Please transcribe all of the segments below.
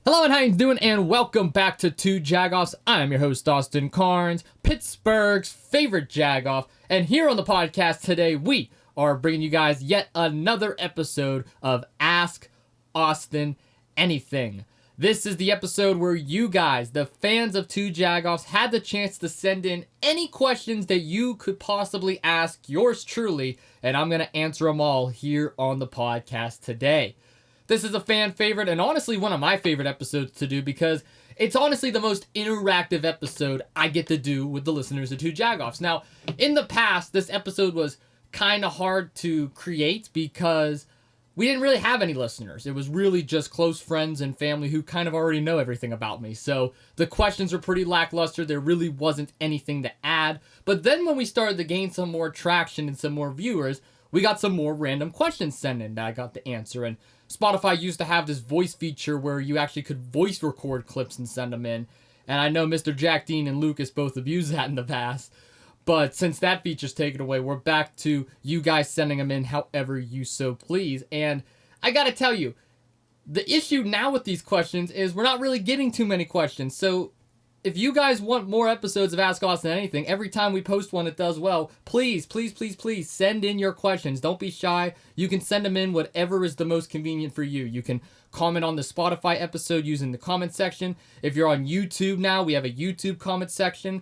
Hello and how you doing, and welcome back to Two Jagoffs. I'm your host, Austin Cairns, Pittsburgh's favorite Jagoff, and here on the podcast today, we are bringing you guys yet another episode of Ask Austin Anything. This is the episode where you guys, the fans of Two Jagoffs, had the chance to send in any questions that you could possibly ask yours truly, and I'm going to answer them all here on the podcast today. This is a fan favorite and honestly one of my favorite episodes to do because it's honestly the most interactive episode I get to do with the listeners of Two Jagoffs. Now, in the past, this episode was kind of hard to create because we didn't really have any listeners. It was really just close friends and family who kind of already know everything about me. So the questions were pretty lackluster. There really wasn't anything to add. But then when we started to gain some more traction and some more viewers, we got some more random questions sent in that I got to answer. And Spotify used to have this voice feature where you actually could voice record clips and send them in. And I know Mr. Jack Dean and Lucas both abused that in the past. But since that feature's taken away, we're back to you guys sending them in however you so please. And I gotta tell you, the issue now with these questions is we're not really getting too many questions. So if you guys want more episodes of Ask Austin Anything, every time we post one that does well, please send in your questions. Don't be shy. You can send them in whatever is the most convenient for you. You can comment on the Spotify episode using the comment section. If you're on YouTube now, we have a YouTube comment section.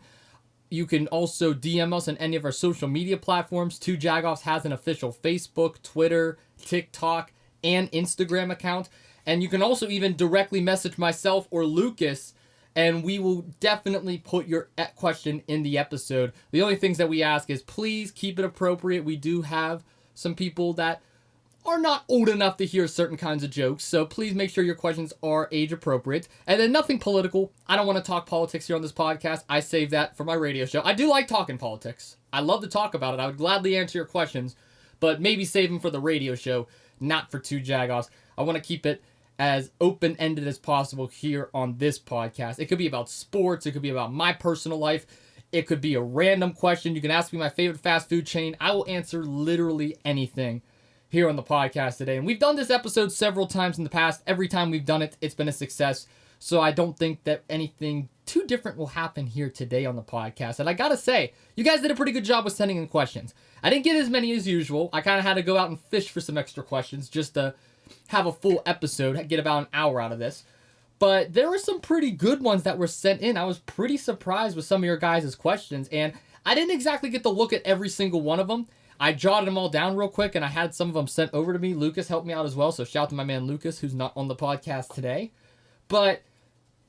You can also DM us on any of our social media platforms. Two Jagoffs has an official Facebook, Twitter, TikTok, and Instagram account. And you can also even directly message myself or Lucas, and we will definitely put your question in the episode. The only things that we ask is please keep it appropriate. We do have some people that are not old enough to hear certain kinds of jokes, so please make sure your questions are age appropriate. And then nothing political. I don't want to talk politics here on this podcast. I save that for my radio show. I do like talking politics. I love to talk about it. I would gladly answer your questions, but maybe save them for the radio show, not for Two Jagoffs. I want to keep it as open-ended as possible here on this podcast. It could be about sports. It could be about my personal life. It could be a random question. You can ask me my favorite fast food chain. I will answer literally anything here on the podcast today. And we've done this episode several times in the past. Every time we've done it, it's been a success. So I don't think that anything too different will happen here today on the podcast. And I gotta say, you guys did a pretty good job with sending in questions. I didn't get as many as usual. I kind of had to go out and fish for some extra questions just to have a full episode, get about an hour out of this. But there were some pretty good ones that were sent in. I was pretty surprised with some of your guys' questions, and I didn't exactly get to look at every single one of them. I jotted them all down real quick, and I had some of them sent over to me. Lucas helped me out as well, so shout out to my man Lucas, who's not on the podcast today. But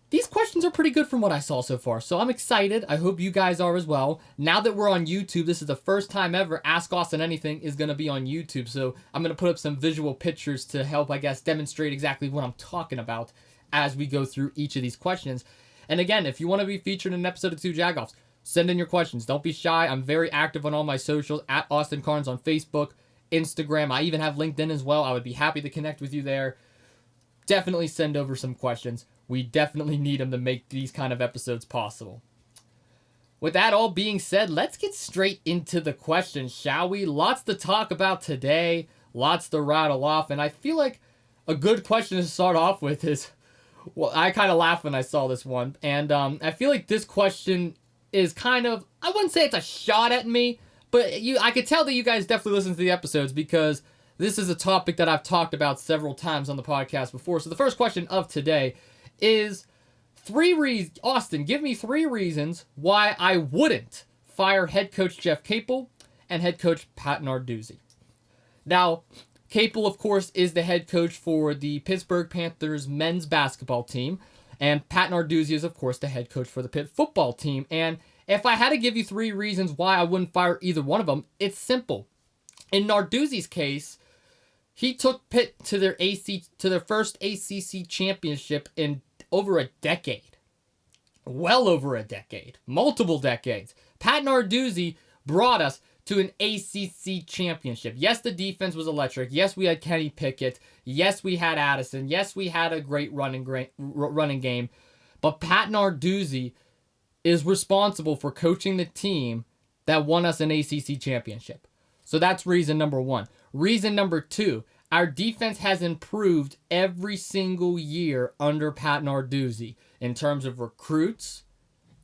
these questions are pretty good from what I saw so far, so I'm excited. I hope you guys are as well. Now that we're on YouTube, this is the first time ever Ask Austin Anything is going to be on YouTube, so I'm going to put up some visual pictures to help, I guess, demonstrate exactly what I'm talking about as we go through each of these questions. And again, if you want to be featured in an episode of Two Jagoffs, send in your questions. Don't be shy. I'm very active on all my socials, at Austin Cairns on Facebook, Instagram. I even have LinkedIn as well. I would be happy to connect with you there. Definitely send over some questions. We definitely need them to make these kind of episodes possible. With that all being said, let's get straight into the questions, shall we? Lots to talk about today, lots to rattle off, and I feel like a good question to start off with is, well, I kind of laughed when I saw this one, and I feel like this question is kind of, I wouldn't say it's a shot at me, but I could tell that you guys definitely listen to the episodes because this is a topic that I've talked about several times on the podcast before. So the first question of today is Austin, give me 3 reasons why I wouldn't fire head coach Jeff Capel and head coach Pat Narduzzi. Now, Capel, of course, is the head coach for the Pittsburgh Panthers men's basketball team, and Pat Narduzzi is, of course, the head coach for the Pitt football team. And if I had to give you 3 reasons why I wouldn't fire either one of them, it's simple. In Narduzzi's case, he took Pitt to their first ACC championship in over a decade. Well over a decade. Multiple decades. Pat Narduzzi brought us to an ACC championship. Yes, the defense was electric. Yes, we had Kenny Pickett. Yes, we had Addison. Yes, we had a great running game. But Pat Narduzzi is responsible for coaching the team that won us an ACC championship. So that's reason number 1. Reason number 2, Our defense has improved every single year under Pat Narduzzi in terms of recruits,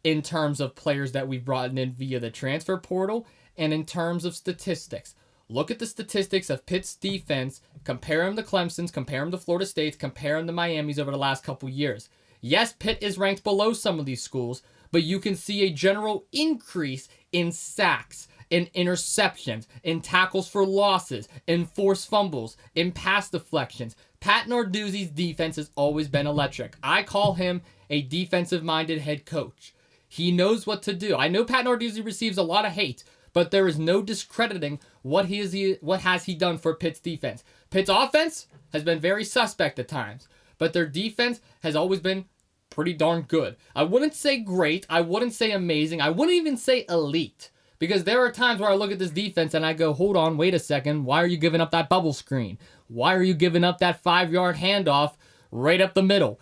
in terms of players that we've brought in via the transfer portal, and in terms of statistics. Look at the statistics of Pitt's defense, compare them to Clemson's, compare them to Florida State's, compare them to Miami's over the last couple years. Yes, Pitt is ranked below some of these schools, but you can see a general increase in sacks, in interceptions, in tackles for losses, in forced fumbles, in pass deflections. Pat Narduzzi's defense has always been electric. I call him a defensive-minded head coach. He knows what to do. I know Pat Narduzzi receives a lot of hate, but there is no discrediting what has he done for Pitt's defense. Pitt's offense has been very suspect at times, but their defense has always been pretty darn good. I wouldn't say great. I wouldn't say amazing. I wouldn't even say elite, because there are times where I look at this defense and I go, hold on, wait a second. Why are you giving up that bubble screen? Why are you giving up that 5-yard handoff right up the middle?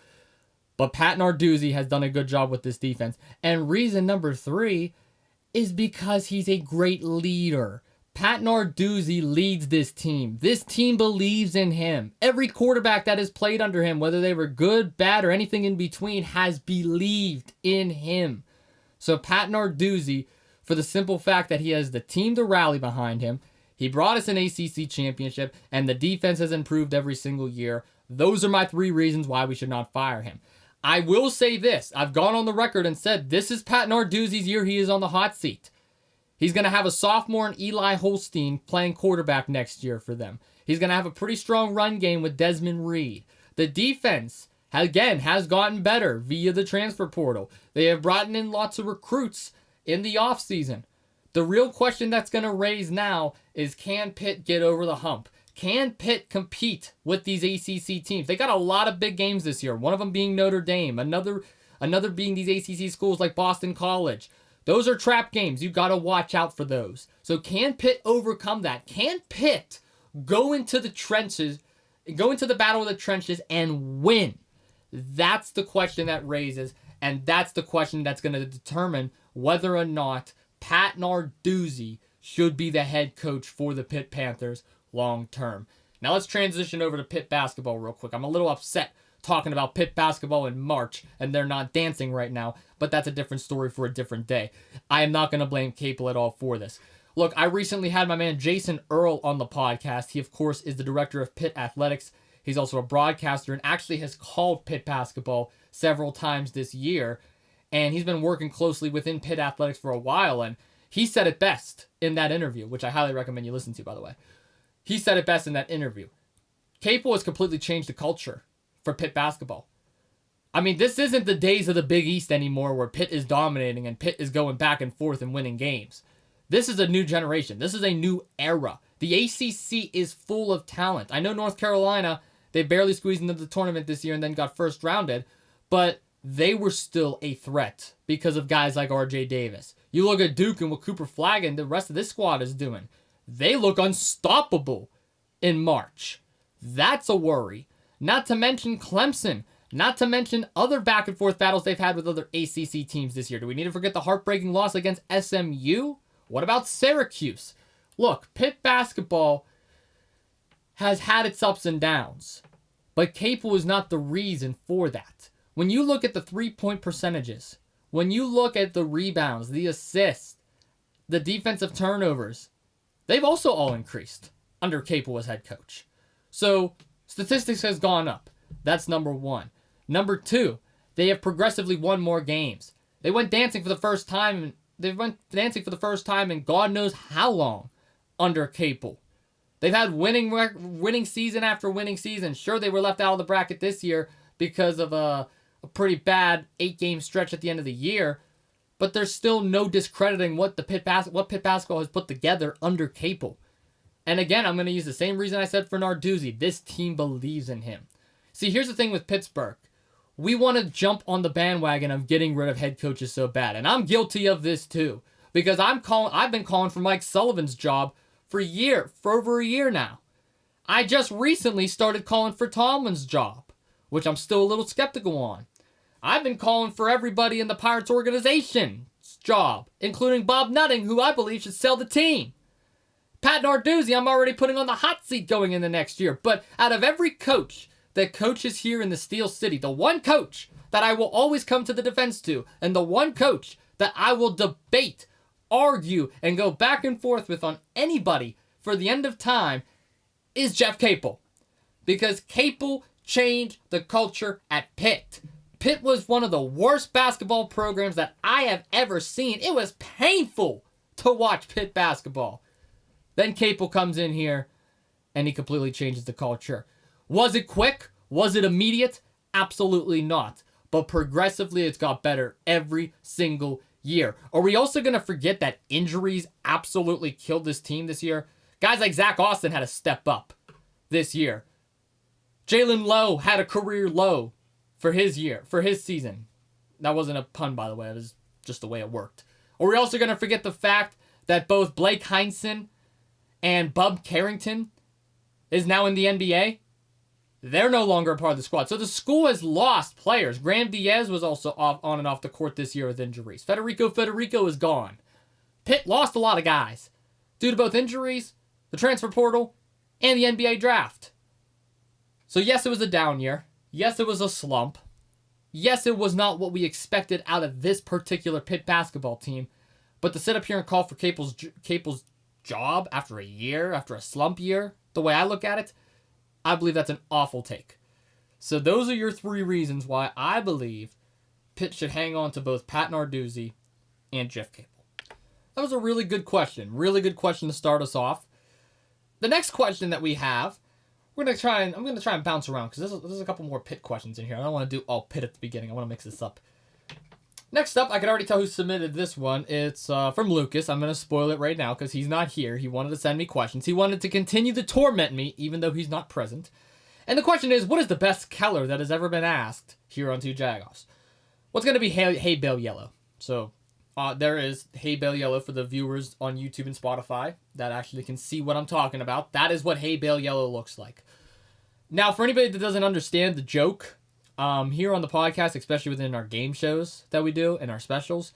But Pat Narduzzi has done a good job with this defense. And reason number 3 is because he's a great leader. Pat Narduzzi leads this team. This team believes in him. Every quarterback that has played under him, whether they were good, bad, or anything in between, has believed in him. So Pat Narduzzi, for the simple fact that he has the team to rally behind him, he brought us an ACC championship, and the defense has improved every single year. Those are my 3 reasons why we should not fire him. I will say this. I've gone on the record and said this is Pat Narduzzi's year. He is on the hot seat. He's going to have a sophomore in Eli Holstein playing quarterback next year for them. He's going to have a pretty strong run game with Desmond Reed. The defense, again, has gotten better via the transfer portal. They have brought in lots of recruits in the offseason. The real question that's going to raise now is, can Pitt get over the hump? Can Pitt compete with these ACC teams? They got a lot of big games this year. One of them being Notre Dame. Another being these ACC schools like Boston College. Those are trap games. You got to watch out for those. So can Pitt overcome that? Can Pitt go into the trenches, go into the battle of the trenches and win? That's the question that raises, and that's the question that's going to determine whether or not Pat Narduzzi should be the head coach for the Pitt Panthers long term. Now let's transition over to Pitt basketball real quick. I'm a little upset talking about Pitt basketball in March and they're not dancing right now, but that's a different story for a different day. I am not going to blame Capel at all for this. Look, I recently had my man Jason Earl on the podcast. He, of course, is the director of Pitt Athletics. He's also a broadcaster and actually has called Pitt basketball several times this year. And he's been working closely within Pitt Athletics for a while. And he said it best in that interview, which I highly recommend you listen to, by the way. He said it best in that interview. Capel has completely changed the culture for Pitt basketball. I mean, this isn't the days of the Big East anymore where Pitt is dominating and Pitt is going back and forth and winning games. This is a new generation. This is a new era. The ACC is full of talent. I know North Carolina, they barely squeezed into the tournament this year and then got first rounded, but they were still a threat because of guys like RJ Davis. You look at Duke and what Cooper Flagg and the rest of this squad is doing. They look unstoppable in March. That's a worry. Not to mention Clemson. Not to mention other back and forth battles they've had with other ACC teams this year. Do we need to forget the heartbreaking loss against SMU? What about Syracuse? Look, Pitt basketball has had its ups and downs, but Capel is not the reason for that. When you look at the 3-point percentages, when you look at the rebounds, the assists, the defensive turnovers, they've also all increased under Capel as head coach. So statistics has gone up. That's number one. Number two, they have progressively won more games. They went dancing for the first time. In God knows how long under Capel. They've had winning season after winning season. Sure, they were left out of the bracket this year because of a pretty bad 8-game stretch at the end of the year. But there's still no discrediting what Pitt basketball has put together under Capel. And again, I'm going to use the same reason I said for Narduzzi. This team believes in him. See, here's the thing with Pittsburgh. We want to jump on the bandwagon of getting rid of head coaches so bad. And I'm guilty of this too. Because I've been calling for Mike Sullivan's job for over a year now. I just recently started calling for Tomlin's job, which I'm still a little skeptical on. I've been calling for everybody in the Pirates organization's job, including Bob Nutting, who I believe should sell the team. Pat Narduzzi, I'm already putting on the hot seat going into next year. But out of every coach that coaches here in the Steel City, the one coach that I will always come to the defense to, and the one coach that I will debate, argue, and go back and forth with on anybody for the end of time is Jeff Capel. Because Capel changed the culture at Pitt. Pitt was one of the worst basketball programs that I have ever seen. It was painful to watch Pitt basketball. Then Capel comes in here, and he completely changes the culture. Was it quick? Was it immediate? Absolutely not. But progressively, it's got better every single year. Are we also going to forget that injuries absolutely killed this team this year? Guys like Zach Austin had to step up this year. Jalen Lowe had a career low for his season. That wasn't a pun, by the way. It was just the way it worked. Are we also going to forget the fact that both Blake Heinsohn and Bub Carrington is now in the NBA? They're no longer a part of the squad. So the school has lost players. Graham Diaz was also on and off the court this year with injuries. Federico is gone. Pitt lost a lot of guys due to both injuries, the transfer portal, and the NBA draft. So yes, it was a down year. Yes, it was a slump. Yes, it was not what we expected out of this particular Pitt basketball team. But to sit up here and call for Capel's job after a year, after a slump year, the way I look at it, I believe that's an awful take. So those are your 3 reasons why I believe Pitt should hang on to both Pat Narduzzi and Jeff Capel. That was a really good question. Really good question to start us off. The next question that we have, I'm going to try and bounce around because there's a couple more Pitt questions in here. I don't want to do all Pitt at the beginning. I want to mix this up. Next up, I can already tell who submitted this one. It's from Lucas. I'm going to spoil it right now because he's not here. He wanted to send me questions. He wanted to continue to torment me even though he's not present. And the question is, what is the best Keller that has ever been asked here on 2 Jagoffs? What's going to be Hey Bale Yellow? So there is Hey Bale Yellow for the viewers on YouTube and Spotify that actually can see what I'm talking about. That is what Hey Bale Yellow looks like. Now, for anybody that doesn't understand the joke, here on the podcast, especially within our game shows that we do and our specials,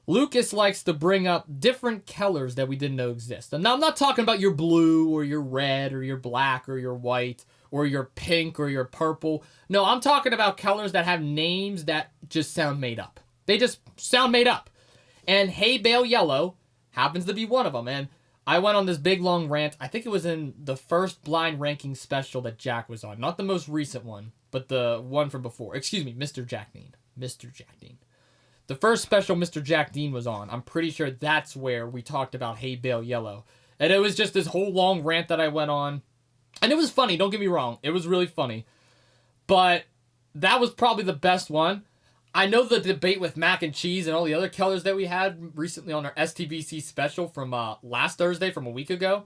Lucas likes to bring up different colors that we didn't know exist. And now I'm not talking about your blue or your red or your black or your white or your pink or your purple. No, I'm talking about colors that have names that just sound made up. They just sound made up. And Hey Bale Yellow happens to be one of them. And I went on this big long rant. I think it was in the first blind ranking special that Jack was on. Not the most recent one, but the one from before. Excuse me, Mr. Jack Dean. Mr. Jack Dean. The first special Mr. Jack Dean was on. I'm pretty sure that's where we talked about Hey Bale Yellow. And it was just this whole long rant that I went on. And it was funny, don't get me wrong. It was really funny. But that was probably the best one. I know the debate with mac and cheese and all the other colors that we had recently on our STBC special from last Thursday, from a week ago.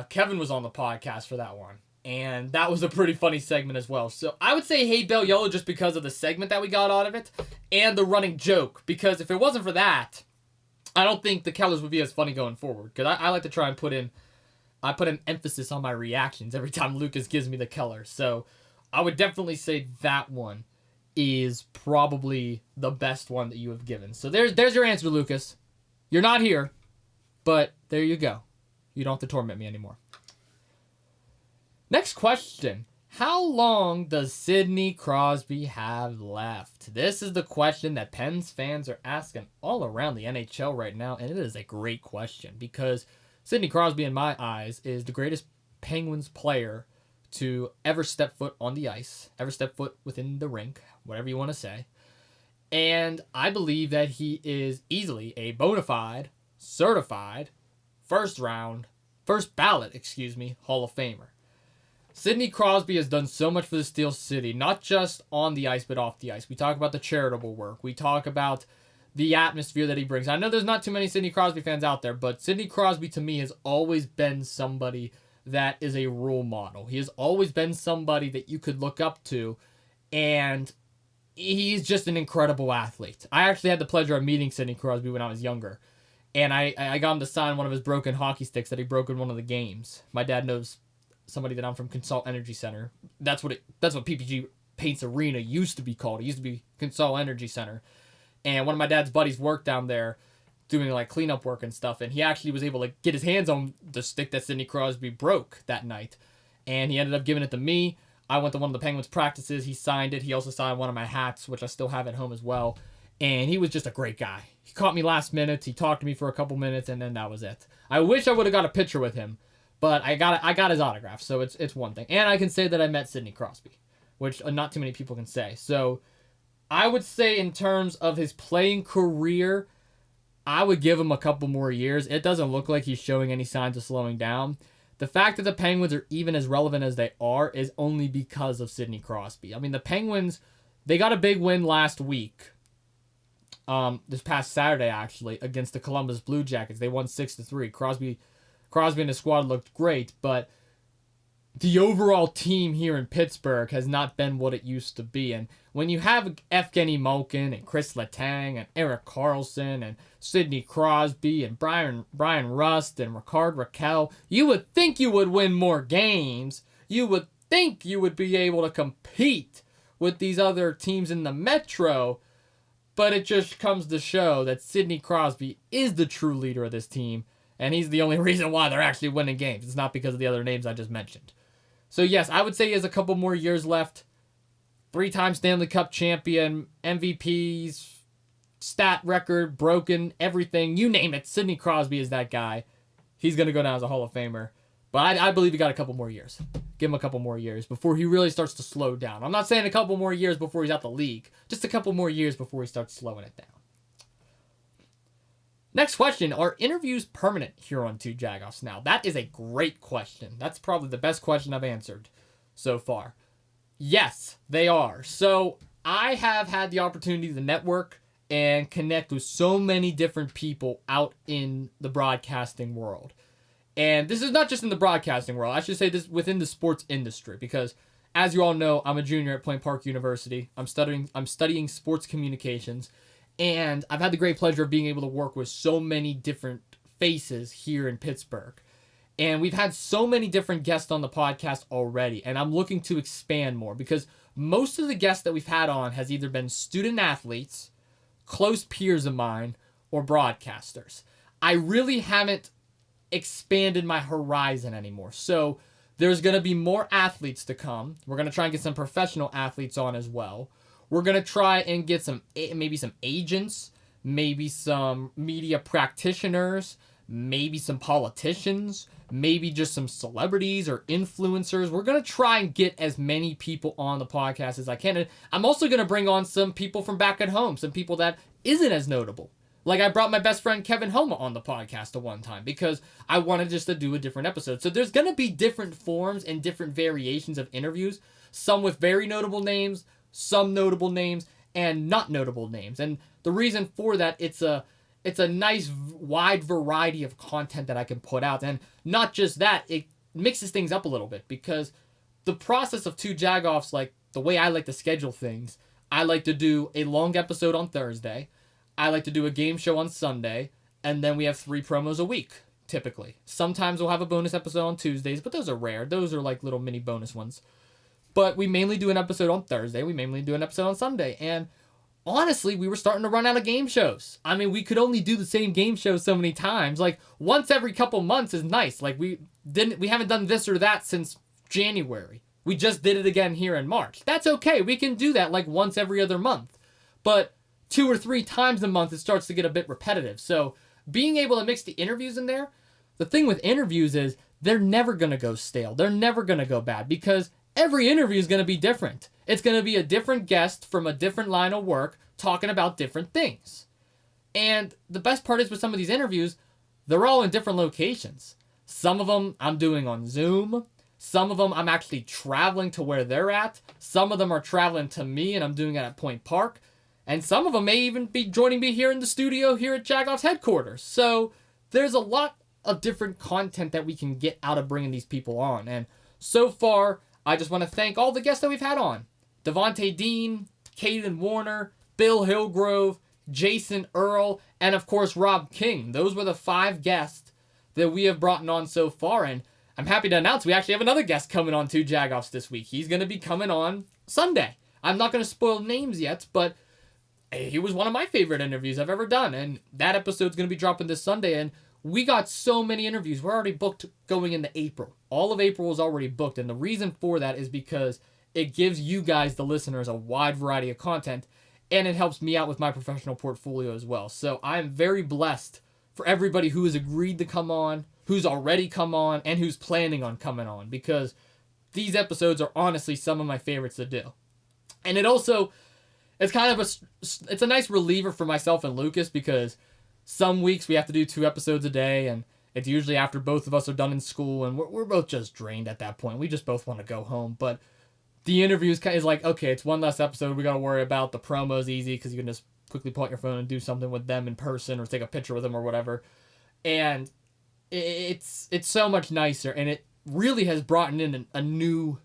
Kevin was on the podcast for that one. And that was a pretty funny segment as well. So I would say Hey Bale Yellow just because of the segment that we got out of it. And the running joke. Because if it wasn't for that, I don't think the colors would be as funny going forward. Because I like to try and put an emphasis on my reactions every time Lucas gives me the color. So I would definitely say that one is probably the best one that you have given. So there's your answer, Lucas. You're not here, but there you go. You don't have to torment me anymore. Next question. How long does Sidney Crosby have left? This is the question that Pens fans are asking all around the NHL right now, and it is a great question because Sidney Crosby, in my eyes, is the greatest Penguins player to ever step foot on the ice, ever step foot within the rink, whatever you want to say. And I believe that he is easily a bona fide, certified, first ballot, Hall of Famer. Sidney Crosby has done so much for the Steel City, not just on the ice, but off the ice. We talk about the charitable work. We talk about the atmosphere that he brings. I know there's not too many Sidney Crosby fans out there, but Sidney Crosby to me has always been somebody that is a role model. He has always been somebody that you could look up to, and he's just an incredible athlete. I actually had the pleasure of meeting Sidney Crosby when I was younger, and I got him to sign one of his broken hockey sticks that he broke in one of the games. My dad knows somebody that I'm from Consol Energy Center. That's what PPG Paints Arena used to be called. It used to be Consol Energy Center. And one of my dad's buddies worked down there, doing like cleanup work and stuff, and he actually was able to get his hands on the stick that Sidney Crosby broke that night, and he ended up giving it to me. I went to one of the Penguins practices. He signed it. He also signed one of my hats, which I still have at home as well. And he was just a great guy. He caught me last minute. He talked to me for a couple minutes, and then that was it. I wish I would have got a picture with him, but I got his autograph, so it's one thing. And I can say that I met Sidney Crosby, which not too many people can say. So I would say in terms of his playing career, I would give him a couple more years. It doesn't look like he's showing any signs of slowing down. The fact that the Penguins are even as relevant as they are is only because of Sidney Crosby. I mean, the Penguins, they got a big win last week, this past Saturday, actually, against the Columbus Blue Jackets. They won 6-3. Crosby and his squad looked great, but the overall team here in Pittsburgh has not been what it used to be. And when you have Evgeny Malkin and Chris Letang and Erik Karlsson and Sidney Crosby and Brian Rust and Rickard Rakell, you would think you would win more games. You would think you would be able to compete with these other teams in the Metro. But it just comes to show that Sidney Crosby is the true leader of this team. And he's the only reason why they're actually winning games. It's not because of the other names I just mentioned. So yes, I would say he has a couple more years left. 3-time Stanley Cup champion, MVPs, stat record, broken, everything. You name it. Sidney Crosby is that guy. He's going to go down as a Hall of Famer. But I believe he got a couple more years. Give him a couple more years before he really starts to slow down. I'm not saying a couple more years before he's out the league. Just a couple more years before he starts slowing it down. Next question, are interviews permanent here on 2 Jagoffs now? That is a great question. That's probably the best question I've answered so far. Yes, they are. So I have had the opportunity to network and connect with so many different people out in the broadcasting world. And this is not just in the broadcasting world. I should say this within the sports industry, because as you all know, I'm a junior at Plain Park University. I'm studying sports communications. And I've had the great pleasure of being able to work with so many different faces here in Pittsburgh. And we've had so many different guests on the podcast already. And I'm looking to expand more because most of the guests that we've had on has either been student athletes, close peers of mine, or broadcasters. I really haven't expanded my horizon anymore. So there's going to be more athletes to come. We're going to try and get some professional athletes on as well. We're going to try and get maybe some agents, maybe some media practitioners, maybe some politicians, maybe just some celebrities or influencers. We're going to try and get as many people on the podcast as I can. And I'm also going to bring on some people from back at home, some people that isn't as notable. Like I brought my best friend Kevin Homa on the podcast at one time because I wanted just to do a different episode. So there's going to be different forms and different variations of interviews, some with very notable names, some notable names, and not notable names. And the reason for that, it's a nice wide variety of content that I can put out. And not just that, it mixes things up a little bit because the process of 2 Jagoffs, like the way I like to schedule things, I like to do a long episode on Thursday. I like to do a game show on Sunday, and then we have 3 promos a week, typically. Sometimes we'll have a bonus episode on Tuesdays, but those are rare. Those are like little mini bonus ones. But we mainly do an episode on Thursday. We mainly do an episode on Sunday. And honestly, we were starting to run out of game shows. I mean, we could only do the same game show so many times. Like, once every couple months is nice. Like, we haven't done this or that since January. We just did it again here in March. That's okay. We can do that like once every other month. But 2 or 3 times a month, it starts to get a bit repetitive. So being able to mix the interviews in there, the thing with interviews is they're never going to go stale. They're never going to go bad because every interview is going to be different. It's going to be a different guest from a different line of work talking about different things. And the best part is with some of these interviews, they're all in different locations. Some of them I'm doing on Zoom. Some of them I'm actually traveling to where they're at. Some of them are traveling to me and I'm doing it at Point Park. And some of them may even be joining me here in the studio here at Jagoffs headquarters. So there's a lot of different content that we can get out of bringing these people on. And so far, I just want to thank all the guests that we've had on. Devontae Dean, Caden Warner, Bill Hillgrove, Jason Earl, and of course Rob King. Those were the 5 guests that we have brought on so far. And I'm happy to announce we actually have another guest coming on 2 Jagoffs this week. He's going to be coming on Sunday. I'm not going to spoil names yet, but he was one of my favorite interviews I've ever done. And that episode's going to be dropping this Sunday. And we got so many interviews. We're already booked going into April. All of April is already booked. And the reason for that is because it gives you guys, the listeners, a wide variety of content. And it helps me out with my professional portfolio as well. So I'm very blessed for everybody who has agreed to come on, who's already come on, and who's planning on coming on. Because these episodes are honestly some of my favorites to do. And it also, it's kind of it's a nice reliever for myself and Lucas, because some weeks we have to do 2 episodes a day, and it's usually after both of us are done in school, and we're both just drained at that point. We just both want to go home. But the interviews is like, okay, it's one less episode we got to worry about. The promo's easy because you can just quickly pull out your phone and do something with them in person or take a picture with them or whatever. And it's so much nicer, and it really has brought in a new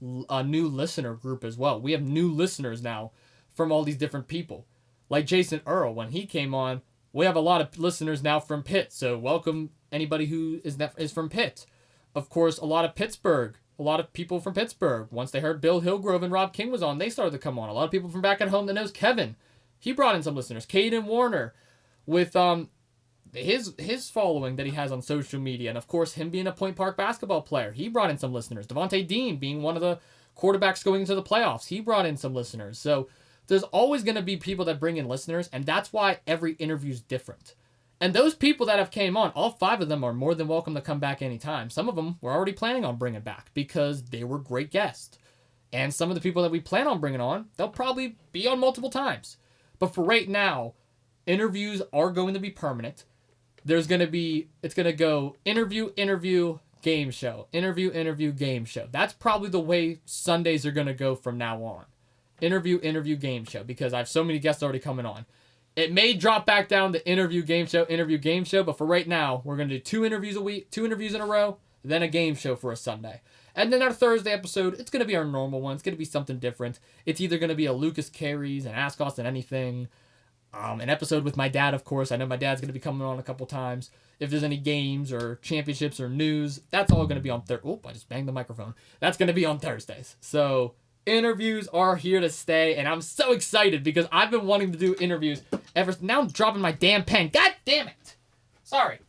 listener group as well. We have new listeners now from all these different people. Like Jason Earl, when he came on, we have a lot of listeners now from Pitt. So welcome anybody who is from Pitt. Of course, a lot of Pittsburgh. A lot of people from Pittsburgh. Once they heard Bill Hillgrove and Rob King was on, they started to come on. A lot of people from back at home that knows Kevin. He brought in some listeners. Caden Warner with his following that he has on social media. And of course, him being a Point Park basketball player, he brought in some listeners. Devontae Dean being one of the quarterbacks going into the playoffs, he brought in some listeners. So there's always going to be people that bring in listeners, and that's why every interview is different. And those people that have came on, all 5 of them are more than welcome to come back anytime. Some of them we're already planning on bringing back because they were great guests. And some of the people that we plan on bringing on, they'll probably be on multiple times. But for right now, interviews are going to be permanent. It's going to go interview, game show. Interview, game show. That's probably the way Sundays are going to go from now on. Interview, game show. Because I have so many guests already coming on. It may drop back down to interview, game show. But for right now, we're going to do 2 interviews a week, 2 interviews in a row, then a game show for a Sunday. And then our Thursday episode, it's going to be our normal one. It's going to be something different. It's either going to be a Lucas Carries, an Ask Austin Anything, an episode with my dad, of course. I know my dad's going to be coming on a couple times. If there's any games or championships or news, that's all going to be on Thursday. Oh, I just banged the microphone. That's going to be on Thursdays. So interviews are here to stay, and I'm so excited because I've been wanting to do interviews ever. Now I'm dropping my damn pen. God damn it. Sorry.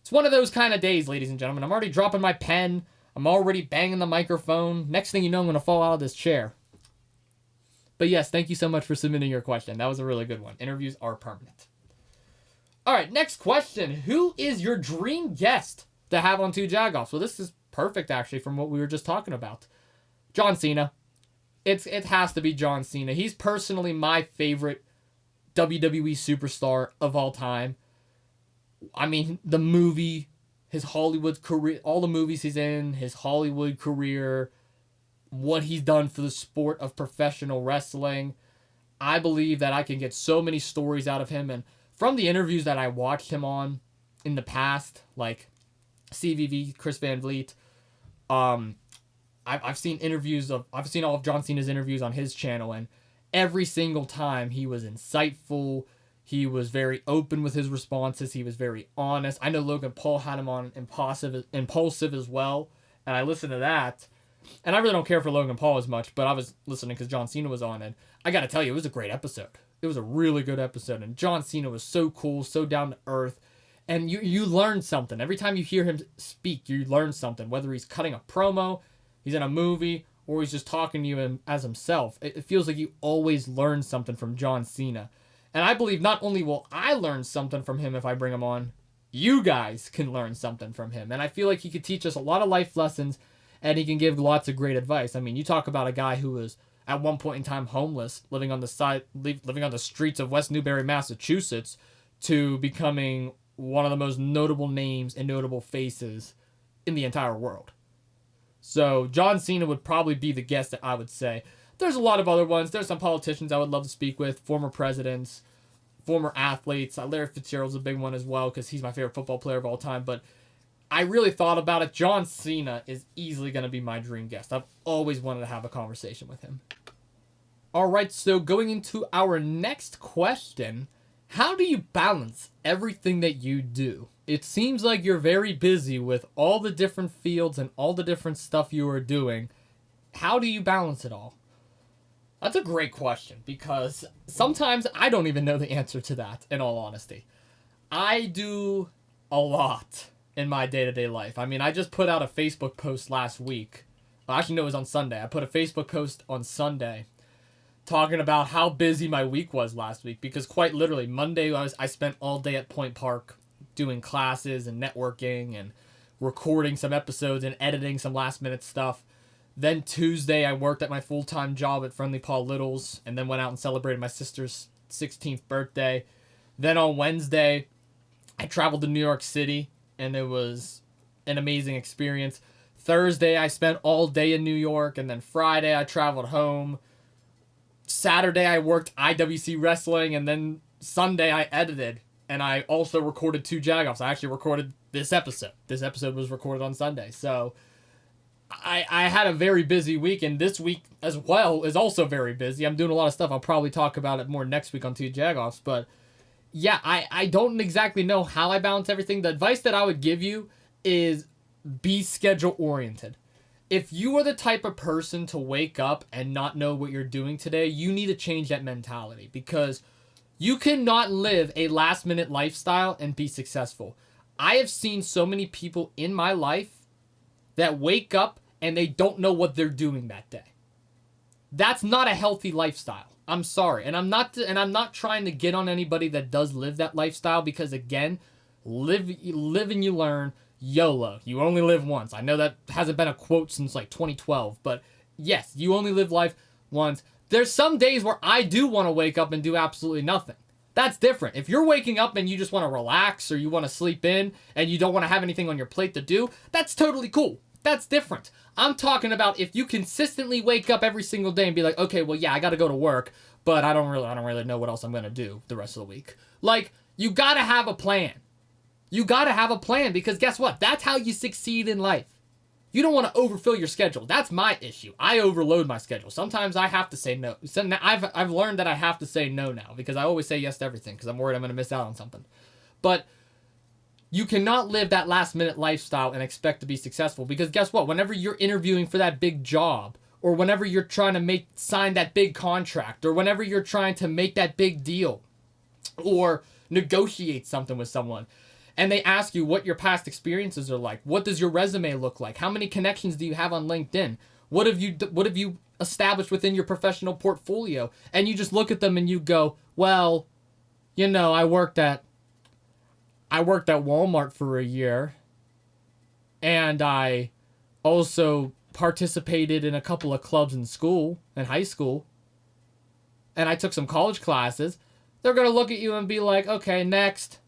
It's one of those kind of days, ladies and gentlemen. I'm already dropping my pen. I'm already banging the microphone. Next thing you know, I'm going to fall out of this chair. But yes, thank you so much for submitting your question. That was a really good one. Interviews are permanent. All right, next question. Who is your dream guest to have on 2 Jagoffs? Well, this is perfect, actually, from what we were just talking about. John Cena. It has to be John Cena. He's personally my favorite WWE superstar of all time. I mean, the movie, his Hollywood career, all the movies he's in, his Hollywood career, what he's done for the sport of professional wrestling. I believe that I can get so many stories out of him. And from the interviews that I watched him on in the past, like CVV, Chris Van Vliet, I've seen all of John Cena's interviews on his channel, and every single time he was insightful. He was very open with his responses. He was very honest. I know Logan Paul had him on Impulsive as well, and I listened to that. And I really don't care for Logan Paul as much, but I was listening because John Cena was on, and I got to tell you, it was a great episode. It was a really good episode, and John Cena was so cool, so down to earth, and you learn something. Every time you hear him speak, you learn something, whether he's cutting a promo, he's in a movie, or he's just talking to you as himself. It feels like you always learn something from John Cena. And I believe not only will I learn something from him if I bring him on, you guys can learn something from him. And I feel like he could teach us a lot of life lessons, and he can give lots of great advice. I mean, you talk about a guy who was at one point in time homeless, living on the streets of West Newbury, Massachusetts, to becoming one of the most notable names and notable faces in the entire world. So John Cena would probably be the guest that I would say. There's a lot of other ones. There's some politicians I would love to speak with, former presidents, former athletes. Larry Fitzgerald's a big one as well because he's my favorite football player of all time. But I really thought about it. John Cena is easily going to be my dream guest. I've always wanted to have a conversation with him. All right, so going into our next question, how do you balance everything that you do? It seems like you're very busy with all the different fields and all the different stuff you are doing. How do you balance it all? That's a great question because sometimes I don't even know the answer to that, in all honesty. I do a lot in my day-to-day life. I mean, I just put out a Facebook post last week. Well, actually, no, it was on Sunday. I put a Facebook post on Sunday talking about how busy my week was last week because quite literally, Monday I spent all day at Point Park doing classes and networking and recording some episodes and editing some last-minute stuff. Then Tuesday, I worked at my full-time job at Friendly Paul Little's and then went out and celebrated my sister's 16th birthday. Then on Wednesday, I traveled to New York City, and it was an amazing experience. Thursday, I spent all day in New York, and then Friday, I traveled home. Saturday, I worked IWC Wrestling, and then Sunday, I edited, and I also recorded 2 Jagoffs. I actually recorded this episode. This episode was recorded on Sunday, so I had a very busy week, and this week as well is also very busy. I'm doing a lot of stuff. I'll probably talk about it more next week on 2 Jagoffs, but yeah, I don't exactly know how I balance everything. The advice that I would give you is be schedule-oriented. If you are the type of person to wake up and not know what you're doing today, you need to change that mentality because you cannot live a last-minute lifestyle and be successful. I have seen so many people in my life that wake up and they don't know what they're doing that day. That's not a healthy lifestyle. I'm sorry. And I'm not trying to get on anybody that does live that lifestyle because again, live and you learn. YOLO. You only live once. I know that hasn't been a quote since like 2012, but yes, you only live life once. There's some days where I do want to wake up and do absolutely nothing. That's different. If you're waking up and you just want to relax or you want to sleep in and you don't want to have anything on your plate to do, that's totally cool. That's different. I'm talking about if you consistently wake up every single day and be like, okay, well, yeah, I got to go to work, but I don't really know what else I'm going to do the rest of the week. Like, you got to have a plan. You got to have a plan because guess what? That's how you succeed in life. You don't want to overfill your schedule. That's my issue. I overload my schedule. Sometimes I have to say no. So I've learned that I have to say no now because I always say yes to everything because I'm worried I'm going to miss out on something. But you cannot live that last minute lifestyle and expect to be successful because guess what? Whenever you're interviewing for that big job or whenever you're trying to sign that big contract or whenever you're trying to make that big deal or negotiate something with someone, and they ask you what your past experiences are like. What does your resume look like? How many connections do you have on LinkedIn? What have you established within your professional portfolio? And you just look at them and you go, well, you know, I worked at Walmart for a year, and I also participated in a couple of clubs in high school, and I took some college classes. They're going to look at you and be like, okay, next.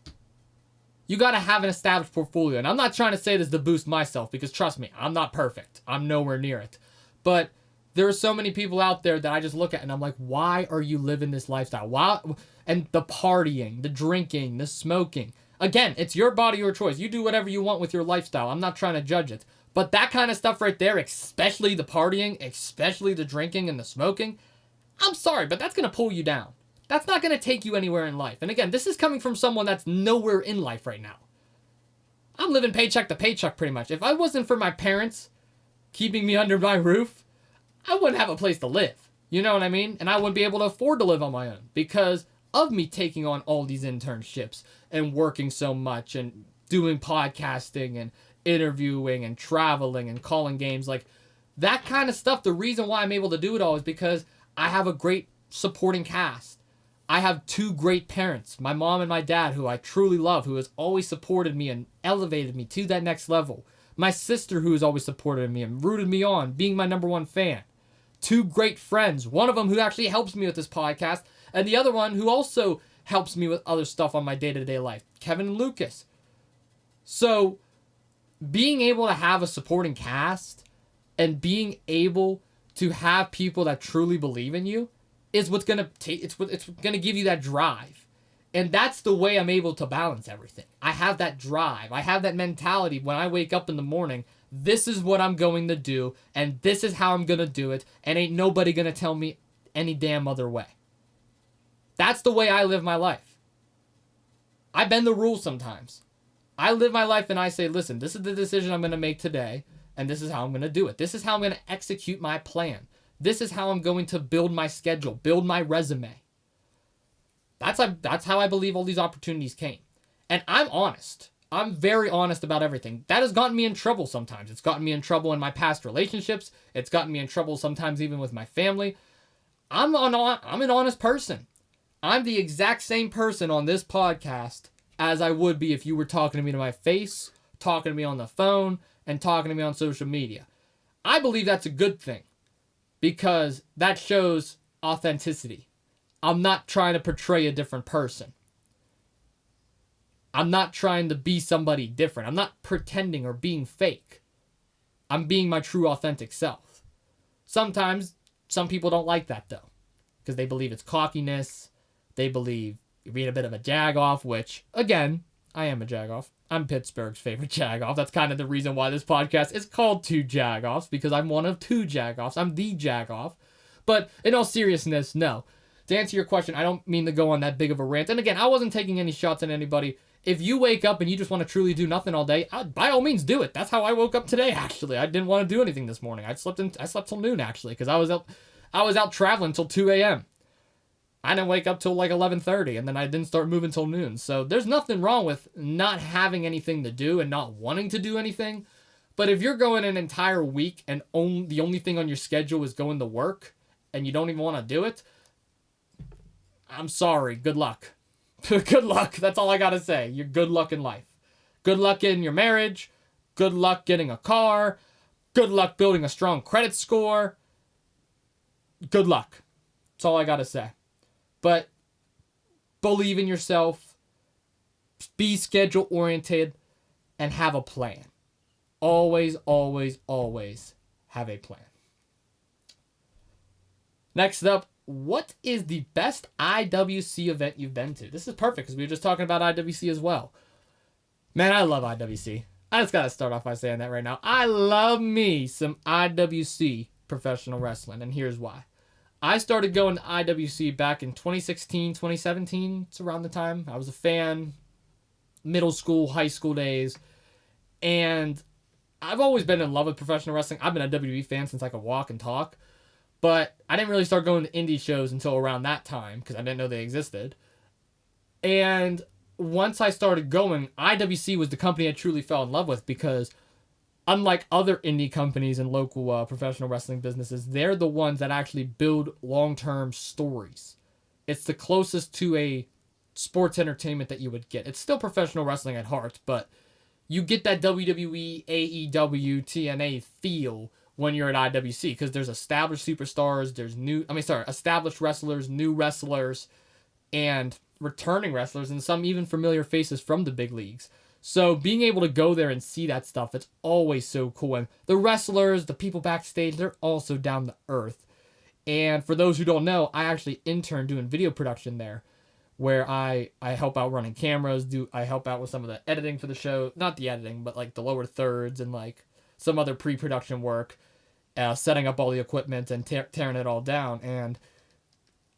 You got to have an established portfolio. And I'm not trying to say this to boost myself because trust me, I'm not perfect. I'm nowhere near it. But there are so many people out there that I just look at and I'm like, why are you living this lifestyle? Why? And the partying, the drinking, the smoking. Again, it's your body, your choice. You do whatever you want with your lifestyle. I'm not trying to judge it. But that kind of stuff right there, especially the partying, especially the drinking and the smoking, I'm sorry, but that's going to pull you down. That's not going to take you anywhere in life. And again, this is coming from someone that's nowhere in life right now. I'm living paycheck to paycheck pretty much. If I wasn't for my parents keeping me under my roof, I wouldn't have a place to live. You know what I mean? And I wouldn't be able to afford to live on my own because of me taking on all these internships and working so much and doing podcasting and interviewing and traveling and calling games. Like that kind of stuff, the reason why I'm able to do it all is because I have a great supporting cast. I have 2 great parents, my mom and my dad, who I truly love, who has always supported me and elevated me to that next level. My sister, who has always supported me and rooted me on, being my #1 fan. 2 great friends, one of them who actually helps me with this podcast, and the other one who also helps me with other stuff on my day-to-day life, Kevin and Lucas. So, being able to have a supporting cast and being able to have people that truly believe in you is what's gonna it's gonna give you that drive, and that's the way I'm able to balance everything. I have that drive. I have that mentality when I wake up in the morning. This is what I'm going to do, and this is how I'm gonna do it, and ain't nobody gonna tell me any damn other way. That's the way I live my life. I bend the rules sometimes. I live my life and I say, listen, this is the decision I'm gonna make today, and this is how I'm gonna do it. This is how I'm gonna execute my plan. This is how I'm going to build my schedule, build my resume. That's how I believe all these opportunities came. And I'm honest. I'm very honest about everything. That has gotten me in trouble sometimes. It's gotten me in trouble in my past relationships. It's gotten me in trouble sometimes even with my family. I'm an honest person. I'm the exact same person on this podcast as I would be if you were talking to me to my face, talking to me on the phone, and talking to me on social media. I believe that's a good thing because that shows authenticity. I'm not trying to portray a different person. I'm not trying to be somebody different. I'm not pretending or being fake. I'm being my true authentic self. Sometimes some people don't like that though because they believe it's cockiness. They believe you're being a bit of a Jagoff, which, again, I am a Jagoff. I'm Pittsburgh's favorite Jagoff. That's kind of the reason why this podcast is called Two Jagoffs, because I'm one of two Jagoffs. I'm the Jagoff. But in all seriousness, no. To answer your question, I don't mean to go on that big of a rant. And again, I wasn't taking any shots at anybody. If you wake up and you just want to truly do nothing all day, by all means do it. That's how I woke up today, actually. I didn't want to do anything this morning. I slept till noon, actually, because I was out traveling till 2 a.m. I didn't wake up till like 11:30, and then I didn't start moving till noon. So there's nothing wrong with not having anything to do and not wanting to do anything. But if you're going an entire week and the only thing on your schedule is going to work and you don't even want to do it, I'm sorry. Good luck. Good luck. That's all I got to say. You're good luck in life. Good luck in your marriage. Good luck getting a car. Good luck building a strong credit score. Good luck. That's all I got to say. But believe in yourself, be schedule oriented, and have a plan. Always, always, always have a plan. Next up, what is the best IWC event you've been to? This is perfect because we were just talking about IWC as well. Man, I love IWC. I just got to start off by saying that right now. I love me some IWC professional wrestling, and here's why. I started going to IWC back in 2016, 2017. It's around the time. I was a fan, middle school, high school days. And I've always been in love with professional wrestling. I've been a WWE fan since I could walk and talk. But I didn't really start going to indie shows until around that time because I didn't know they existed. And once I started going, IWC was the company I truly fell in love with because unlike other indie companies and local professional wrestling businesses, they're the ones that actually build long-term stories. It's the closest to a sports entertainment that you would get. It's still professional wrestling at heart, but you get that WWE, AEW, TNA feel when you're at IWC because there's established superstars, there's established wrestlers, new wrestlers, and returning wrestlers, and some even familiar faces from the big leagues. So being able to go there and see that stuff, it's always so cool. And the wrestlers, the people backstage, they're also down to earth. And for those who don't know, I actually interned doing video production there, where I help out running cameras, I help out with some of the editing for the show. Not the editing, but like the lower thirds and like some other pre-production work, setting up all the equipment and tearing it all down. And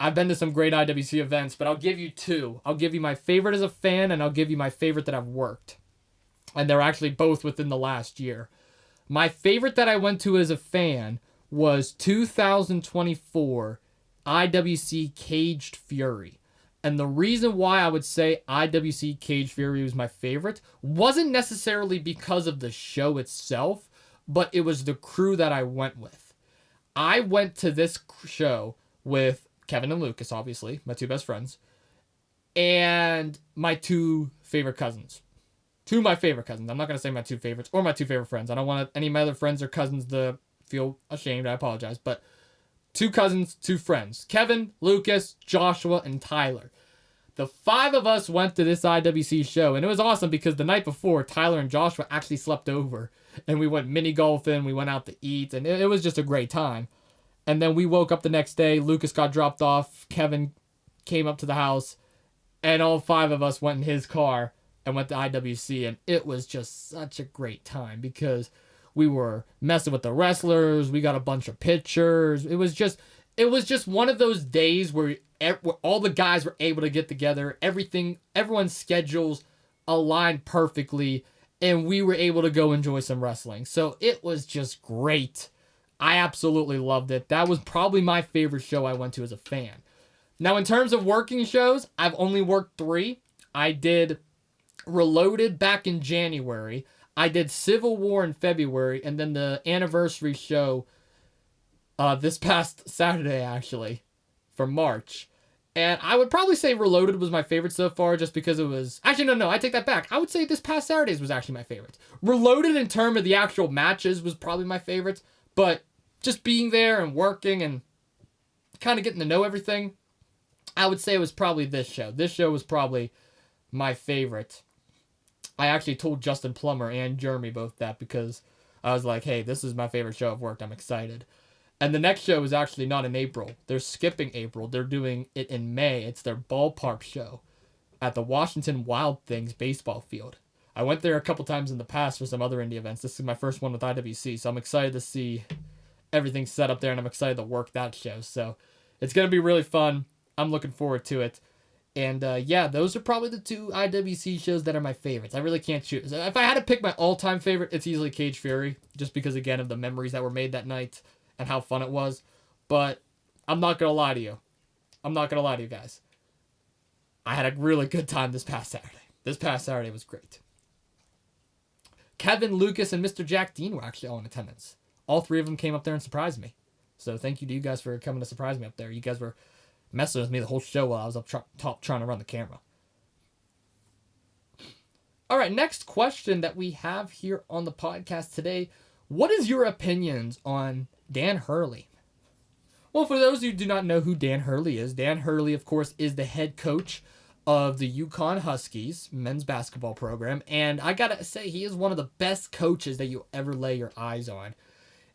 I've been to some great IWC events, but I'll give you two. I'll give you my favorite as a fan, and I'll give you my favorite that I've worked. And they're actually both within the last year. My favorite that I went to as a fan was 2024 IWC Caged Fury. And the reason why I would say IWC Caged Fury was my favorite wasn't necessarily because of the show itself, but it was the crew that I went with. I went to this show with Kevin and Lucas, obviously, my two best friends, and my two favorite cousins. Two of my favorite cousins. I'm not going to say my two favorites or my two favorite friends. I don't want any of my other friends or cousins to feel ashamed. I apologize. But two cousins, two friends. Kevin, Lucas, Joshua, and Tyler. The five of us went to this IWC show, and it was awesome because the night before, Tyler and Joshua actually slept over, and we went mini golfing, we went out to eat, and it was just a great time. And then we woke up the next day, Lucas got dropped off, Kevin came up to the house, and all five of us went in his car and went to IWC, and it was just such a great time because we were messing with the wrestlers, we got a bunch of pictures. It was just one of those days where all the guys were able to get together, everyone's schedules aligned perfectly, and we were able to go enjoy some wrestling. So it was just great. I absolutely loved it. That was probably my favorite show I went to as a fan. Now, in terms of working shows, I've only worked 3. I did Reloaded back in January. I did Civil War in February, and then the anniversary show this past Saturday, actually, for March. And I would probably say Reloaded was my favorite so far, just because it was... Actually, no, I take that back. I would say this past Saturday's was actually my favorite. Reloaded, in terms of the actual matches, was probably my favorite. But just being there and working and kind of getting to know everything, I would say it was probably this show. This show was probably my favorite. I actually told Justin Plummer and Jeremy both that, because I was like, hey, this is my favorite show I've worked. I'm excited. And the next show is actually not in April. They're skipping April. They're doing it in May. It's their ballpark show at the Washington Wild Things baseball field. I went there a couple times in the past for some other indie events. This is my first one with IWC, so I'm excited to see everything set up there, and I'm excited to work that show. So it's going to be really fun. I'm looking forward to it. And yeah, those are probably the 2 IWC shows that are my favorites. I really can't choose. If I had to pick my all-time favorite, it's easily Cage Fury, just because, again, of the memories that were made that night and how fun it was. But I'm not going to lie to you. I'm not going to lie to you guys. I had a really good time this past Saturday. This past Saturday was great. Kevin, Lucas, and Mr. Jack Dean were actually all in attendance. All 3 of them came up there and surprised me. So thank you to you guys for coming to surprise me up there. You guys were messing with me the whole show while I was up top trying to run the camera. All right, next question that we have here on the podcast today. What is your opinions on Dan Hurley? Well, for those who do not know who Dan Hurley is, Dan Hurley, of course, is the head coach of the UConn Huskies men's basketball program. And I gotta say, he is one of the best coaches that you'll ever lay your eyes on.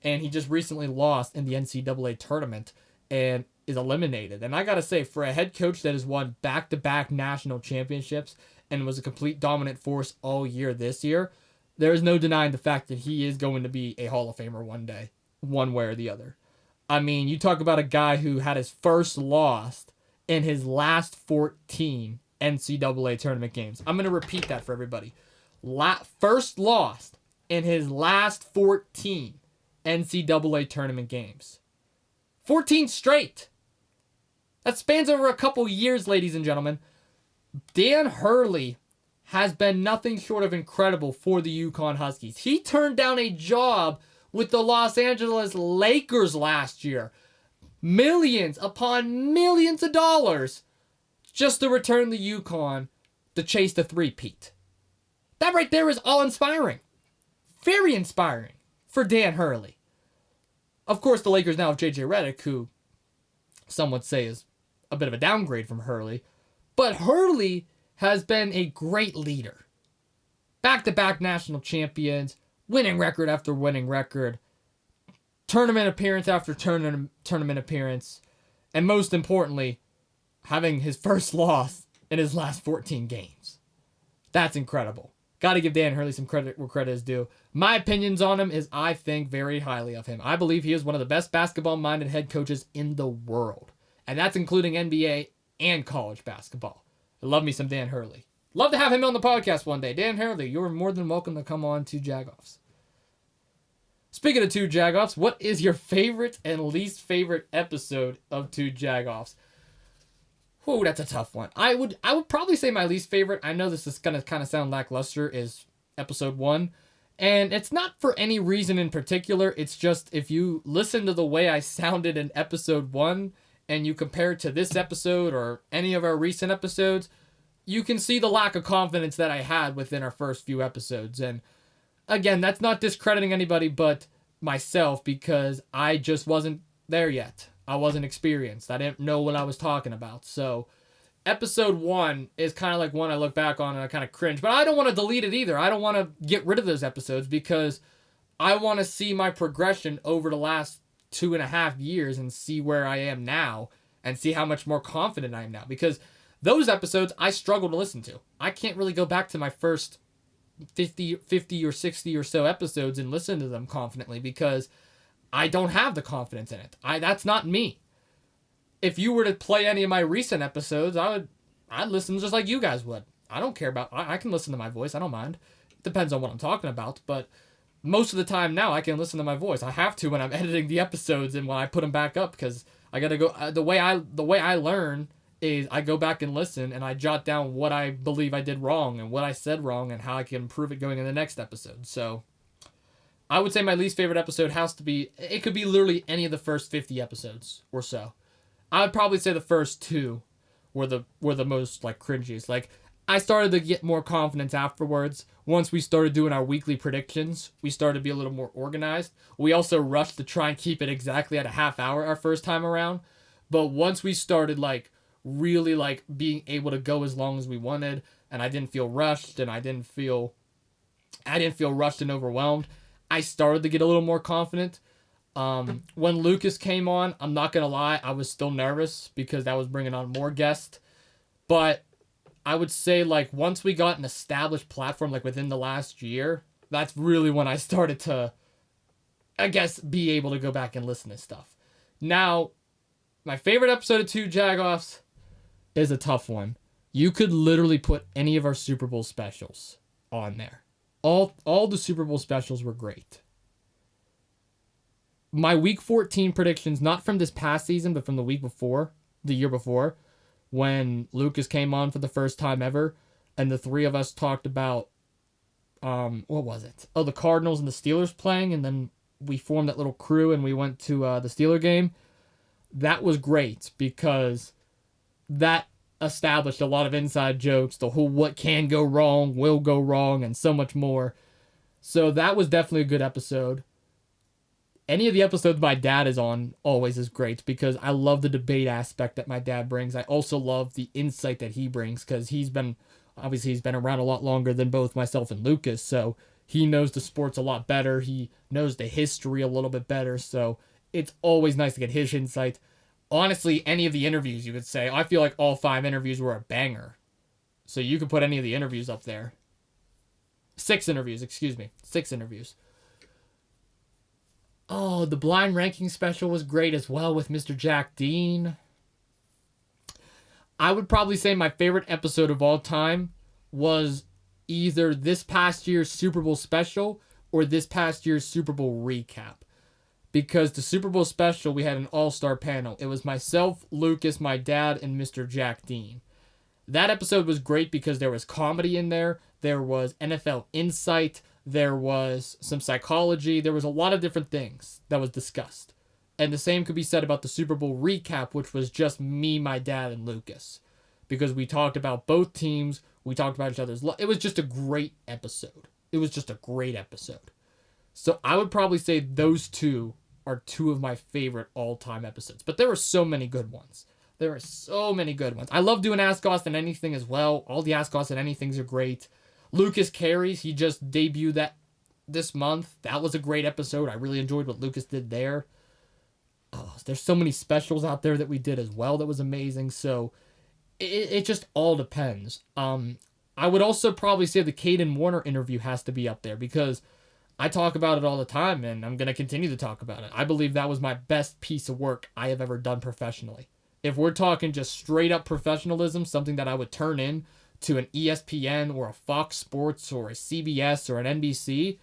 And he just recently lost in the NCAA tournament and is eliminated. And I gotta say, for a head coach that has won back-to-back national championships and was a complete dominant force all year this year, there is no denying the fact that he is going to be a Hall of Famer one day, one way or the other. I mean, you talk about a guy who had his first loss in his last 14 NCAA tournament games. I'm going to repeat that for everybody. First loss in his last 14 NCAA tournament games. 14 straight. That spans over a couple years, ladies and gentlemen. Dan Hurley has been nothing short of incredible for the UConn Huskies. He turned down a job with the Los Angeles Lakers last year. Millions upon millions of dollars just to return the UConn to chase the three-peat. That right there is all inspiring. Very inspiring for Dan Hurley. Of course, the Lakers now have J.J. Redick, who some would say is a bit of a downgrade from Hurley. But Hurley has been a great leader. Back-to-back national champions, winning record after winning record, tournament appearance after tournament appearance, and most importantly, having his first loss in his last 14 games. That's incredible. Got to give Dan Hurley some credit where credit is due. My opinions on him is I think very highly of him. I believe he is one of the best basketball-minded head coaches in the world. And that's including NBA and college basketball. I love me some Dan Hurley. Love to have him on the podcast one day. Dan Hurley, you're more than welcome to come on to Jagoffs. Speaking of Two Jagoffs, what is your favorite and least favorite episode of Two Jagoffs? Whoa, that's a tough one. I would probably say my least favorite, I know this is going to kind of sound lackluster, is episode 1. And it's not for any reason in particular. It's just if you listen to the way I sounded in episode 1 and you compare it to this episode or any of our recent episodes, you can see the lack of confidence that I had within our first few episodes. And again, that's not discrediting anybody but myself because I just wasn't there yet. I wasn't experienced. I didn't know what I was talking about. So episode 1 is kind of like one I look back on and I kind of cringe. But I don't want to delete it either. I don't want to get rid of those episodes because I want to see my progression over the last 2.5 years and see where I am now and see how much more confident I am now. Because those episodes I struggle to listen to. I can't really go back to my first 50 or 60 or so episodes and listen to them confidently because I don't have the confidence in it. That's not me. If you were to play any of my recent episodes, I'd listen just like you guys would. I don't care about... I can listen to my voice. I don't mind. It depends on what I'm talking about. But most of the time now I can listen to my voice. I have to when I'm editing the episodes and when I put them back up, because I gotta go. The way I learn is I go back and listen and I jot down what I believe I did wrong and what I said wrong and how I can improve it going in the next episode. So I would say my least favorite episode has to be, it could be literally any of the first 50 episodes or so. I would probably say the first two were the most like cringiest. Like, I started to get more confidence afterwards. Once we started doing our weekly predictions, we started to be a little more organized. We also rushed to try and keep it exactly at a half hour our first time around. But once we started like really like being able to go as long as we wanted, and I didn't feel rushed and I didn't feel rushed and overwhelmed, I started to get a little more confident. When Lucas came on, I'm not gonna lie, I was still nervous because that was bringing on more guests. But I would say, like, once we got an established platform, like, within the last year, that's really when I started to, I guess, be able to go back and listen to stuff. Now, my favorite episode of 2 Jagoffs is a tough one. You could literally put any of our Super Bowl specials on there. All the Super Bowl specials were great. My Week 14 predictions, not from this past season, but from the year before, when Lucas came on for the first time ever, and the three of us talked about, what was it? Oh, the Cardinals and the Steelers playing, and then we formed that little crew and we went to the Steeler game. That was great because that established a lot of inside jokes, the whole what can go wrong, will go wrong, and so much more. So that was definitely a good episode. Any of the episodes my dad is on always is great because I love the debate aspect that my dad brings. I also love the insight that he brings because he's been around a lot longer than both myself and Lucas. So he knows the sports a lot better. He knows the history a little bit better. So it's always nice to get his insight. Honestly, any of the interviews you could say, I feel like all 5 interviews were a banger. So you could put any of the interviews up there. 6 interviews. Oh, the blind ranking special was great as well with Mr. Jack Dean. I would probably say my favorite episode of all time was either this past year's Super Bowl special or this past year's Super Bowl recap. Because the Super Bowl special, we had an all-star panel. It was myself, Lucas, my dad, and Mr. Jack Dean. That episode was great because there was comedy in there. There was NFL insight. There was some psychology. There was a lot of different things that was discussed. And the same could be said about the Super Bowl recap, which was just me, my dad, and Lucas. Because we talked about both teams. We talked about each other's... It was just a great episode. So I would probably say those two are 2 of my favorite all-time episodes. But there were so many good ones. I love doing Ask Austin Anything as well. All the Ask Austin Anythings are great. Lucas Carries, he just debuted that this month. That was a great episode. I really enjoyed what Lucas did there. Oh, there's so many specials out there that we did as well that was amazing. So it just all depends. I would also probably say the Caden Warner interview has to be up there because I talk about it all the time and I'm going to continue to talk about it. I believe that was my best piece of work I have ever done professionally. If we're talking just straight up professionalism, something that I would turn in to an ESPN or a Fox Sports or a CBS or an NBC,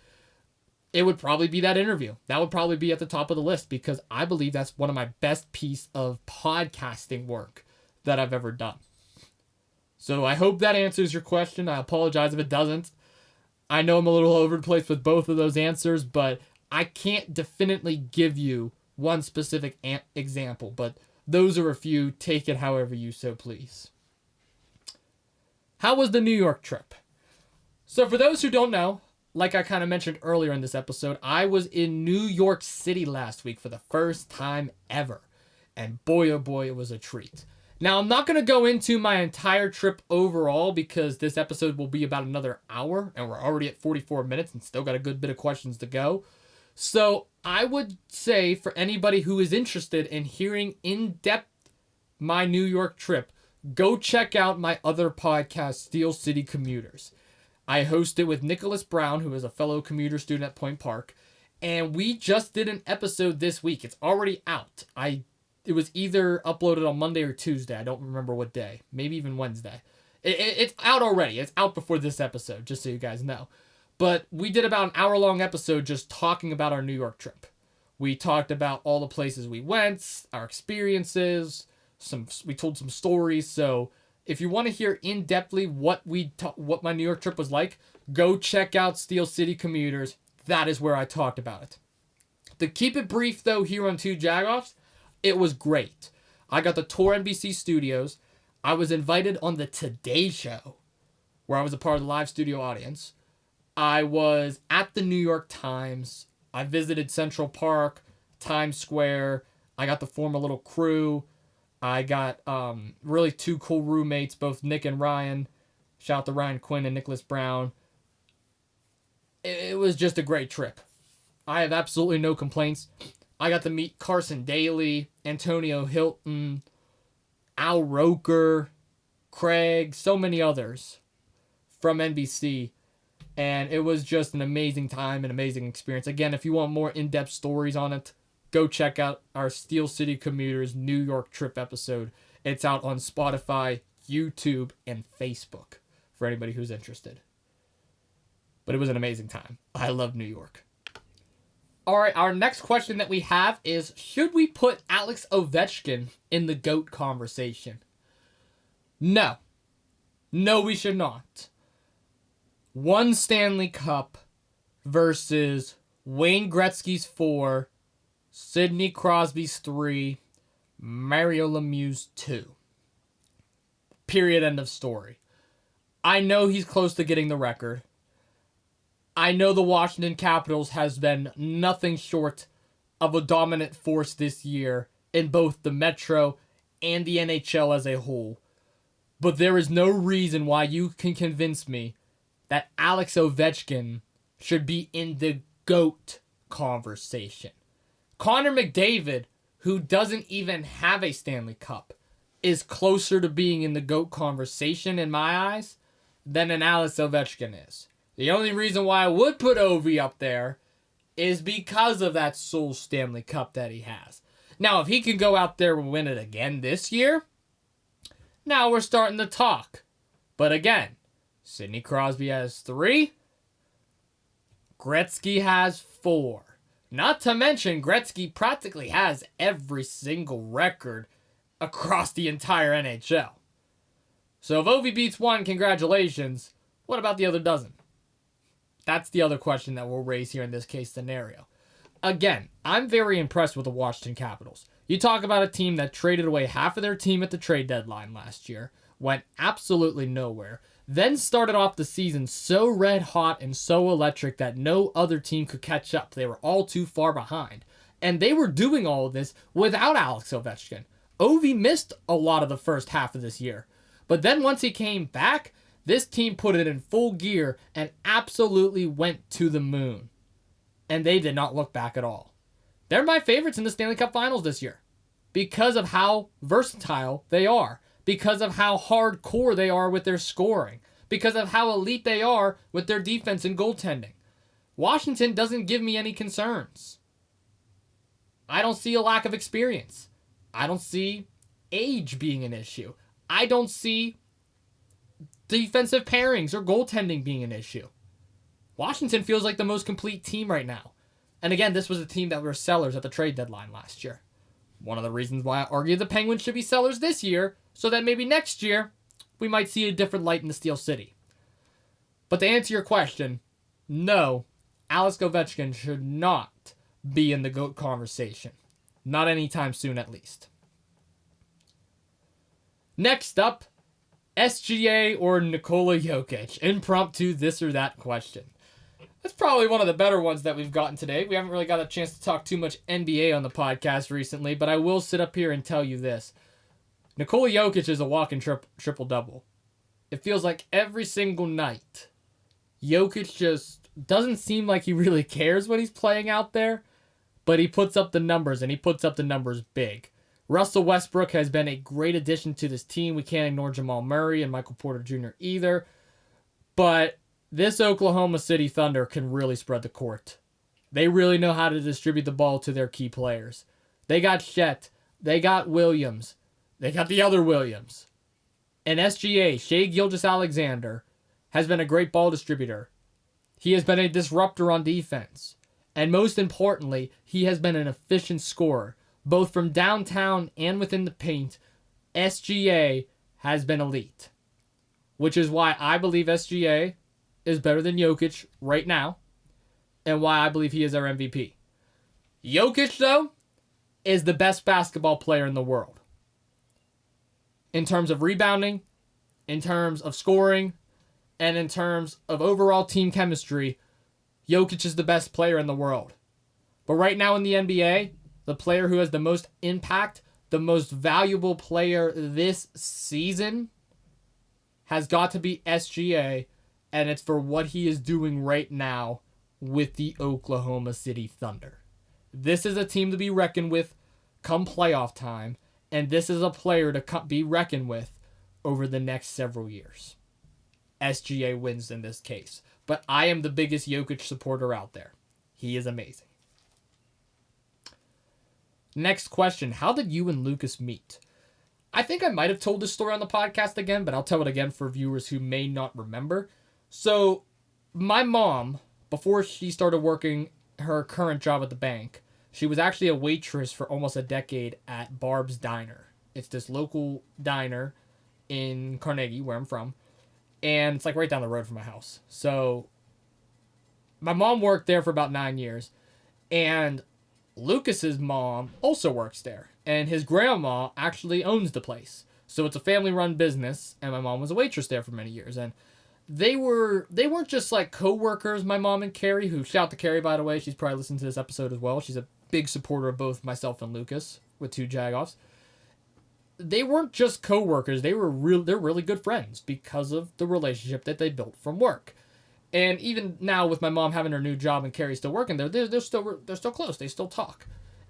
it would probably be that interview. That would probably be at the top of the list because I believe that's one of my best piece of podcasting work that I've ever done. So I hope that answers your question. I apologize if it doesn't. I know I'm a little over the place with both of those answers, but I can't definitely give you one specific example, but those are a few. Take it however you so please. How was the New York trip? So for those who don't know, like I kind of mentioned earlier in this episode, I was in New York City last week for the first time ever. And boy, oh boy, it was a treat. Now, I'm not going to go into my entire trip overall because this episode will be about another hour and we're already at 44 minutes and still got a good bit of questions to go. So I would say for anybody who is interested in hearing in depth my New York trip, go check out my other podcast, Steel City Commuters. I host it with Nicholas Brown, who is a fellow commuter student at Point Park, and we just did an episode this week. It's already out. It was either uploaded on Monday or Tuesday. I don't remember what day. Maybe even Wednesday. It's out already. It's out before this episode, just so you guys know. But we did about an hour-long episode just talking about our New York trip. We talked about all the places we went, our experiences, we told some stories. So if you want to hear in-depthly what my New York trip was like, go check out Steel City Commuters. That is where I talked about it. To keep it brief, though, here on 2 Jagoffs, it was great. I got to tour NBC Studios. I was invited on the Today Show, where I was a part of the live studio audience. I was at the New York Times. I visited Central Park, Times Square. I got to form a little crew. I got really 2 cool roommates, both Nick and Ryan. Shout out to Ryan Quinn and Nicholas Brown. It was just a great trip. I have absolutely no complaints. I got to meet Carson Daly, Antonio Hilton, Al Roker, Craig, so many others from NBC. And it was just an amazing time, an amazing experience. Again, if you want more in-depth stories on it, go check out our Steel City Commuters New York trip episode. It's out on Spotify, YouTube, and Facebook for anybody who's interested. But it was an amazing time. I love New York. All right, our next question that we have is, should we put Alex Ovechkin in the GOAT conversation? No. No, we should not. 1 Stanley Cup versus Wayne Gretzky's 4, Sidney Crosby's 3, Mario Lemieux's 2. Period, end of story. I know he's close to getting the record. I know the Washington Capitals has been nothing short of a dominant force this year in both the Metro and the NHL as a whole. But there is no reason why you can convince me that Alex Ovechkin should be in the GOAT conversation. Connor McDavid, who doesn't even have a Stanley Cup, is closer to being in the GOAT conversation in my eyes than an Alex Ovechkin is. The only reason why I would put Ovi up there is because of that sole Stanley Cup that he has. Now, if he can go out there and win it again this year, now we're starting to talk. But again, Sidney Crosby has 3. Gretzky has 4. Not to mention, Gretzky practically has every single record across the entire NHL. So if Ovi beats 1, congratulations. What about the other dozen? That's the other question that we'll raise here in this case scenario. Again, I'm very impressed with the Washington Capitals. You talk about a team that traded away half of their team at the trade deadline last year, went absolutely nowhere, then started off the season so red hot and so electric that no other team could catch up. They were all too far behind. And they were doing all of this without Alex Ovechkin. Ovi missed a lot of the first half of this year. But then once he came back, this team put it in full gear and absolutely went to the moon. And they did not look back at all. They're my favorites in the Stanley Cup Finals this year because of how versatile they are, because of how hardcore they are with their scoring, because of how elite they are with their defense and goaltending. Washington doesn't give me any concerns. I don't see a lack of experience. I don't see age being an issue. I don't see defensive pairings or goaltending being an issue. Washington feels like the most complete team right now. And again, this was a team that were sellers at the trade deadline last year. One of the reasons why I argue the Penguins should be sellers this year, so that maybe next year we might see a different light in the Steel City. But to answer your question, no, Alex Ovechkin should not be in the GOAT conversation. Not anytime soon, at least. Next up, SGA or Nikola Jokic. Impromptu this or that question. That's probably one of the better ones that we've gotten today. We haven't really got a chance to talk too much NBA on the podcast recently, but I will sit up here and tell you this. Nikola Jokic is a walking triple-double. It feels like every single night, Jokic just doesn't seem like he really cares when he's playing out there, but he puts up the numbers, and he puts up the numbers big. Russell Westbrook has been a great addition to this team. We can't ignore Jamal Murray and Michael Porter Jr. either. But this Oklahoma City Thunder can really spread the court. They really know how to distribute the ball to their key players. They got Chet. They got Williams. They got the other Williams. And SGA, Shai Gilgeous-Alexander, has been a great ball distributor. He has been a disruptor on defense. And most importantly, he has been an efficient scorer, both from downtown and within the paint. SGA has been elite, which is why I believe SGA is better than Jokic right now, and why I believe he is our MVP. Jokic, though, is the best basketball player in the world. In terms of rebounding, in terms of scoring, and in terms of overall team chemistry, Jokic is the best player in the world. But right now in the NBA, the player who has the most impact, the most valuable player this season, has got to be SGA, and it's for what he is doing right now with the Oklahoma City Thunder. This is a team to be reckoned with come playoff time, and this is a player to be reckoned with over the next several years. SGA wins in this case, but I am the biggest Jokic supporter out there. He is amazing. Next question, how did you and Lucas meet? I think I might have told this story on the podcast again, but I'll tell it again for viewers who may not remember. So, my mom, before she started working her current job at the bank, she was actually a waitress for almost a decade at Barb's Diner. It's this local diner in Carnegie, where I'm from, and it's like right down the road from my house. So, my mom worked there for about 9 years, and Lucas's mom also works there, and his grandma actually owns the place. So it's a family-run business, and my mom was a waitress there for many years, and they weren't just like co-workers, my mom and Carrie, who shout to Carrie, by the way. She's probably listening to this episode as well. She's a big supporter of both myself and Lucas with two Jagoffs. They weren't just co-workers. They're really good friends because of the relationship that they built from work. And even now with my mom having her new job and Carrie still working there, they're still close. They still talk.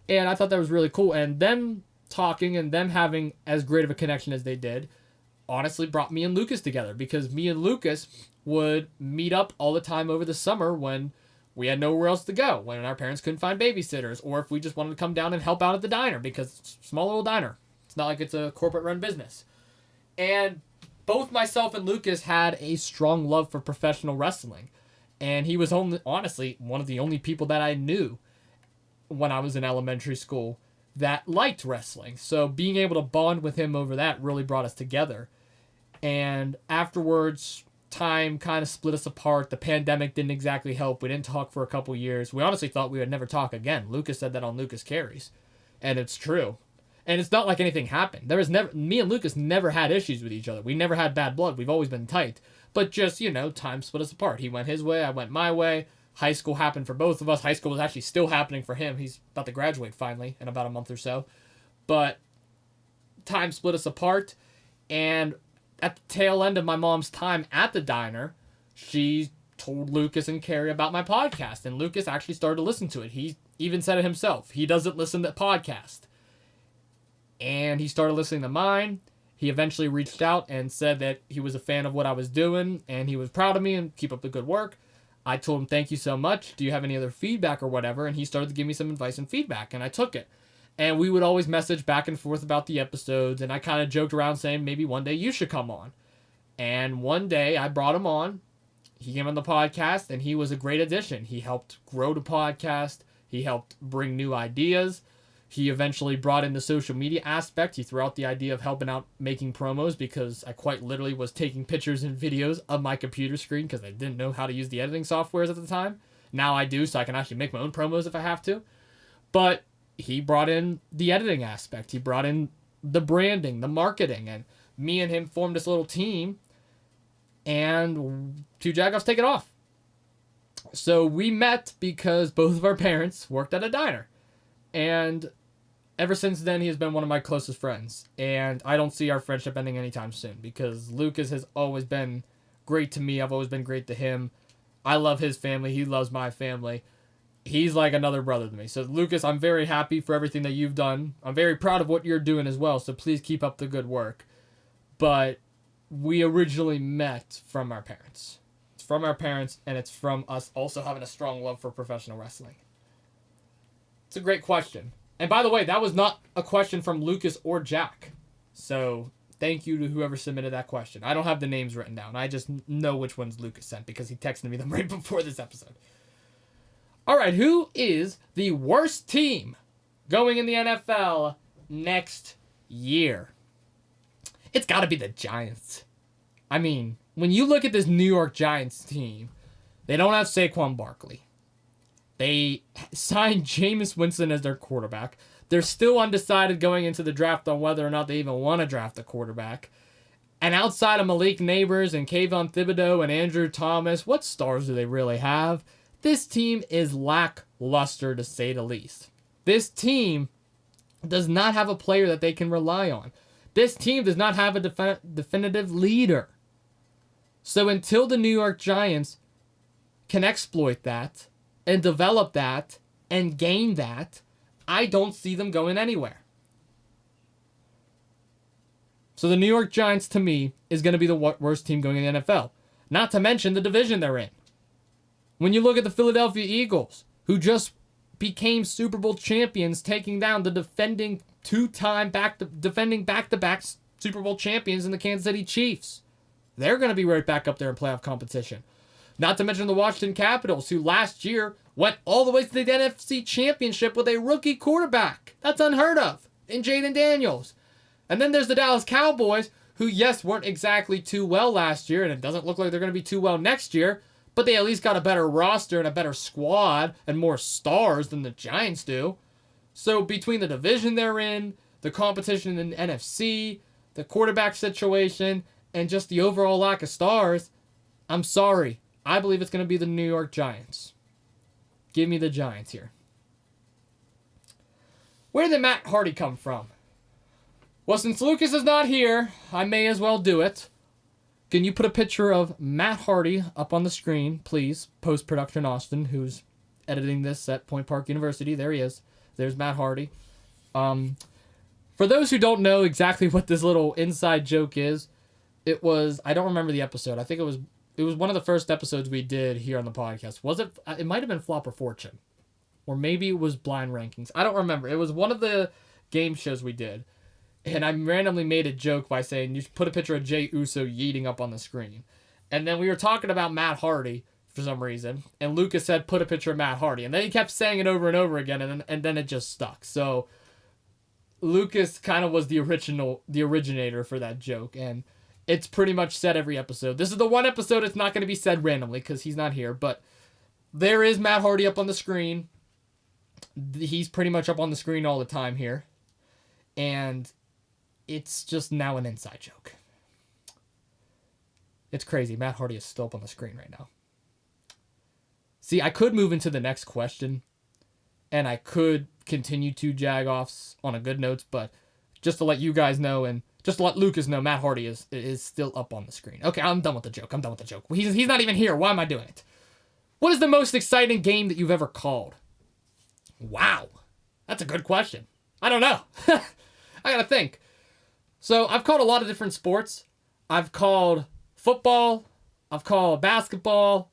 And I thought that was really cool. And them talking and them having as great of a connection as they did honestly brought me and Lucas together, because me and Lucas would meet up all the time over the summer when we had nowhere else to go, when our parents couldn't find babysitters, or if we just wanted to come down and help out at the diner, because it's a small little diner. It's not like it's a corporate run business. And both myself and Lucas had a strong love for professional wrestling. And he was honestly one of the only people that I knew when I was in elementary school that liked wrestling. So being able to bond with him over that really brought us together. And afterwards, time kind of split us apart. The pandemic didn't exactly help. We didn't talk for a couple years. We honestly thought we would never talk again. Lucas said that on Lucas Carries. And it's true. And it's not like anything happened. Me and Lucas never had issues with each other. We never had bad blood. We've always been tight. But just, time split us apart. He went his way, I went my way. High school happened for both of us. High school was actually still happening for him. He's about to graduate finally in about a month or so. But time split us apart. And at the tail end of my mom's time at the diner, she told Lucas and Carrie about my podcast. And Lucas actually started to listen to it. He even said it himself. He doesn't listen to podcasts. And he started listening to mine. He eventually reached out and said that he was a fan of what I was doing, and he was proud of me and keep up the good work. I told him, thank you so much. Do you have any other feedback or whatever? And he started to give me some advice and feedback, and I took it. And we would always message back and forth about the episodes, and I kind of joked around saying maybe one day you should come on. And one day I brought him on. He came on the podcast, and he was a great addition. He helped grow the podcast. He helped bring new ideas. He eventually brought in the social media aspect. He threw out the idea of helping out making promos, because I quite literally was taking pictures and videos of my computer screen because I didn't know how to use the editing softwares at the time. Now I do, so I can actually make my own promos if I have to. But he brought in the editing aspect. He brought in the branding, the marketing, and me and him formed this little team, and two Jagoffs take it off. So we met because both of our parents worked at a diner. And ever since then, he has been one of my closest friends. And I don't see our friendship ending anytime soon, because Lucas has always been great to me. I've always been great to him. I love his family. He loves my family. He's like another brother to me. So, Lucas, I'm very happy for everything that you've done. I'm very proud of what you're doing as well. So, please keep up the good work. But we originally met from our parents. It's from our parents, and it's from us also having a strong love for professional wrestling. It's a great question. And by the way, that was not a question from Lucas or Jack. So Thank you to whoever submitted that question. I don't have the names written down. I just know which ones Lucas sent because he texted me them right before this episode. All right, who is the worst team going in the NFL next year? It's got to be the Giants. I mean, when you look at this New York Giants team, they don't have Saquon Barkley. They signed Jameis Winston as their quarterback. They're still undecided going into the draft on whether or not they even want to draft a quarterback. And outside of Malik Neighbors and Kayvon Thibodeau and Andrew Thomas, what stars do they really have? This team is lackluster, to say the least. This team does not have a player that they can rely on. This team does not have a definitive leader. So until the New York Giants can exploit that and develop that and gain that, I don't see them going anywhere. So the New York Giants, to me, is going to be the worst team going in the NFL. Not to mention the division they're in. When you look at the Philadelphia Eagles, who just became Super Bowl champions, taking down the defending back-to-back Super Bowl champions in the Kansas City Chiefs. They're going to be right back up there in playoff competition. Not to mention the Washington Capitals, who last year went all the way to the NFC Championship with a rookie quarterback. That's unheard of in Jaden Daniels. And then there's the Dallas Cowboys, who, yes, weren't exactly too well last year, and it doesn't look like they're going to be too well next year, but they at least got a better roster and a better squad and more stars than the Giants do. So between the division they're in, the competition in the NFC, the quarterback situation, and just the overall lack of stars, I'm sorry. I believe it's going to be the New York Giants. Give me the Giants here. Where did Matt Hardy come from? Well, since Lucas is not here, I may as well do it. Can you put a picture of Matt Hardy up on the screen, please? Post-production Austin, who's editing this at Point Park University. There he is. There's Matt Hardy. For those who don't know exactly what this little inside joke is, it was, I don't remember the episode. I think it was one of the first episodes we did here on the podcast. Was it? It might have been Flop or Fortune. Or maybe it was Blind Rankings. I don't remember. It was one of the game shows we did. And I randomly made a joke by saying, you should put a picture of Jey Uso yeeting up on the screen. And then we were talking about Matt Hardy for some reason. And Lucas said, put a picture of Matt Hardy. And then he kept saying it over and over again. And then it just stuck. So Lucas kind of was the originator for that joke. And it's pretty much said every episode. This is the one episode it's not going to be said randomly because he's not here. But there is Matt Hardy up on the screen. He's pretty much up on the screen all the time here. And it's just now an inside joke. It's crazy. Matt Hardy is still up on the screen right now. See, I could move into the next question. And I could continue to Jagoffs on a good note. But just to let you guys know and just to let Lucas know, Matt Hardy is still up on the screen. Okay, I'm done with the joke. He's not even here. Why am I doing it? What is the most exciting game that you've ever called? Wow. That's a good question. I don't know. I gotta think. So I've called a lot of different sports. I've called football. I've called basketball,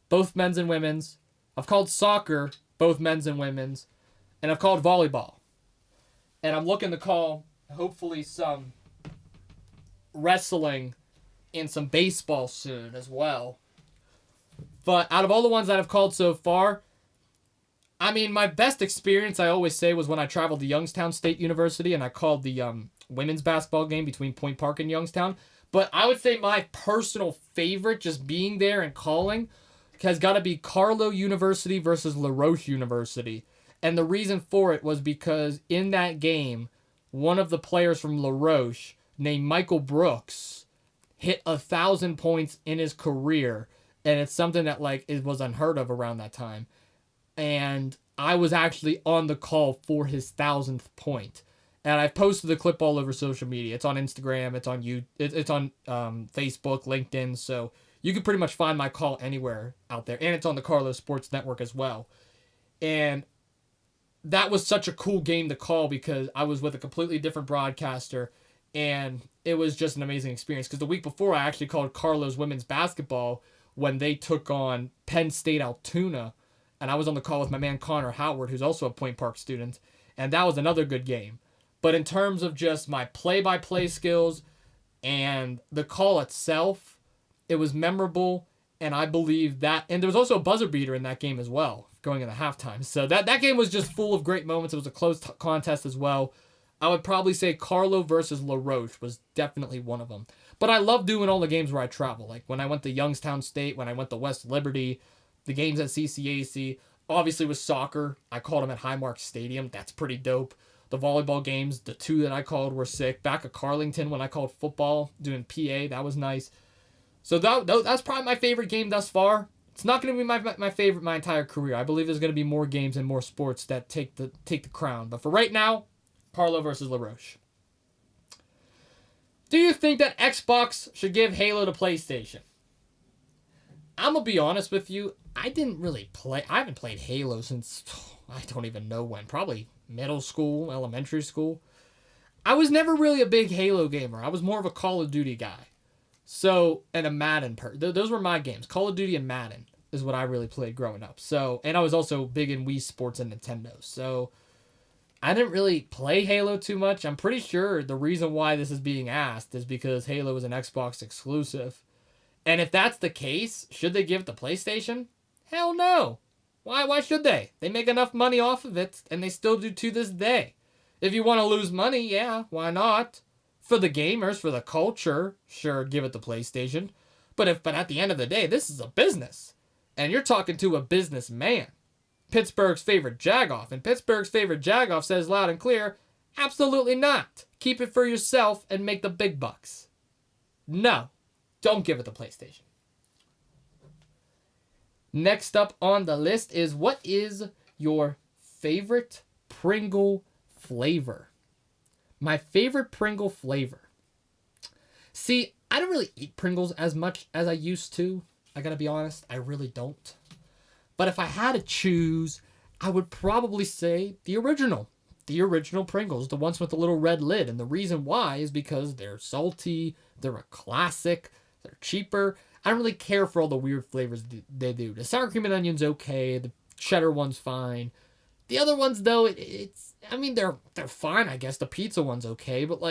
both men's and women's. I've called soccer, both men's and women's. And I've called volleyball. And I'm looking to call, hopefully, some wrestling and some baseball soon as well. But out of all the ones that I've called so far, I mean, my best experience, I always say, was when I traveled to Youngstown State University and I called the women's basketball game between Point Park and Youngstown. But I would say my personal favorite, just being there and calling, has got to be Carlow University versus LaRoche University. And the reason for it was because in that game, one of the players from LaRoche, named Michael Brooks, hit 1,000 points in his career. And it's something that, like, it was unheard of around that time. And I was actually on the call for his 1,000th point. And I've posted the clip all over social media. It's on Instagram, it's on it's on Facebook, LinkedIn. So you can pretty much find my call anywhere out there. And it's on the Carlos Sports Network as well. And that was such a cool game to call because I was with a completely different broadcaster. And it was just an amazing experience. Because the week before, I actually called Carlos women's basketball when they took on Penn State Altoona. And I was on the call with my man Connor Howard, who's also a Point Park student. And that was another good game. But in terms of just my play-by-play skills, And the call itself, it was memorable, and I believe that, and there was also a buzzer beater in that game as well, going into halftime. So that game was just full of great moments. It was a close contest as well. I would probably say Carlo versus LaRoche was definitely one of them. But I love doing all the games where I travel. Like when I went to Youngstown State, when I went to West Liberty, the games at CCAC. Obviously with soccer, I called them at Highmark Stadium. That's pretty dope. The volleyball games, the 2 that I called were sick. Back at Carlington when I called football, doing PA, that was nice. So that's probably my favorite game thus far. It's not going to be my favorite my entire career. I believe there's going to be more games and more sports that take the crown. But for right now, Carlo versus LaRoche. Do you think that Xbox should give Halo to PlayStation? I'm going to be honest with you. I haven't played Halo since, I don't even know when. Probably middle school, elementary school. I was never really a big Halo gamer. I was more of a Call of Duty guy. So, and a Madden. Those were my games. Call of Duty and Madden is what I really played growing up. So, and I was also big in Wii Sports and Nintendo. So, I didn't really play Halo too much. I'm pretty sure the reason why this is being asked is because Halo is an Xbox exclusive. And if that's the case, should they give it to PlayStation? Hell no. Why should they? They make enough money off of it, and they still do to this day. If you want to lose money, yeah, why not? For the gamers, for the culture, sure, give it to PlayStation. But at the end of the day, this is a business. And you're talking to a businessman. Pittsburgh's favorite Jagoff. And Pittsburgh's favorite Jagoff says loud and clear, absolutely not. Keep it for yourself and make the big bucks. No, don't give it to PlayStation. Next up on the list is, what is your favorite Pringle flavor? My favorite Pringle flavor. See, I don't really eat Pringles as much as I used to. I gotta be honest, I really don't. But if I had to choose, I would probably say the original. The original Pringles, the ones with the little red lid. And the reason why is because they're salty, they're a classic, they're cheaper. I don't really care for all the weird flavors they do. The sour cream and onion's okay. The cheddar one's fine. The other ones, though, they're fine, I guess. The pizza one's okay. But,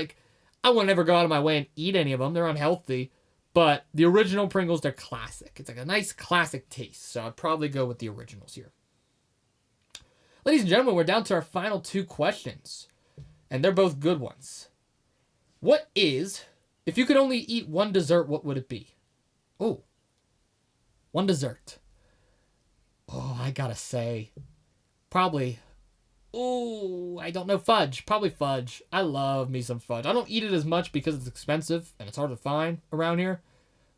I would never go out of my way and eat any of them. They're unhealthy. But the original Pringles, they're classic. It's like a nice classic taste. So I'd probably go with the originals here. Ladies and gentlemen, we're down to our final 2 questions. And they're both good ones. If you could only eat one dessert, what would it be? Oh, one dessert. Oh, I gotta say, probably, I don't know, fudge. Probably fudge. I love me some fudge. I don't eat it as much because it's expensive and it's hard to find around here,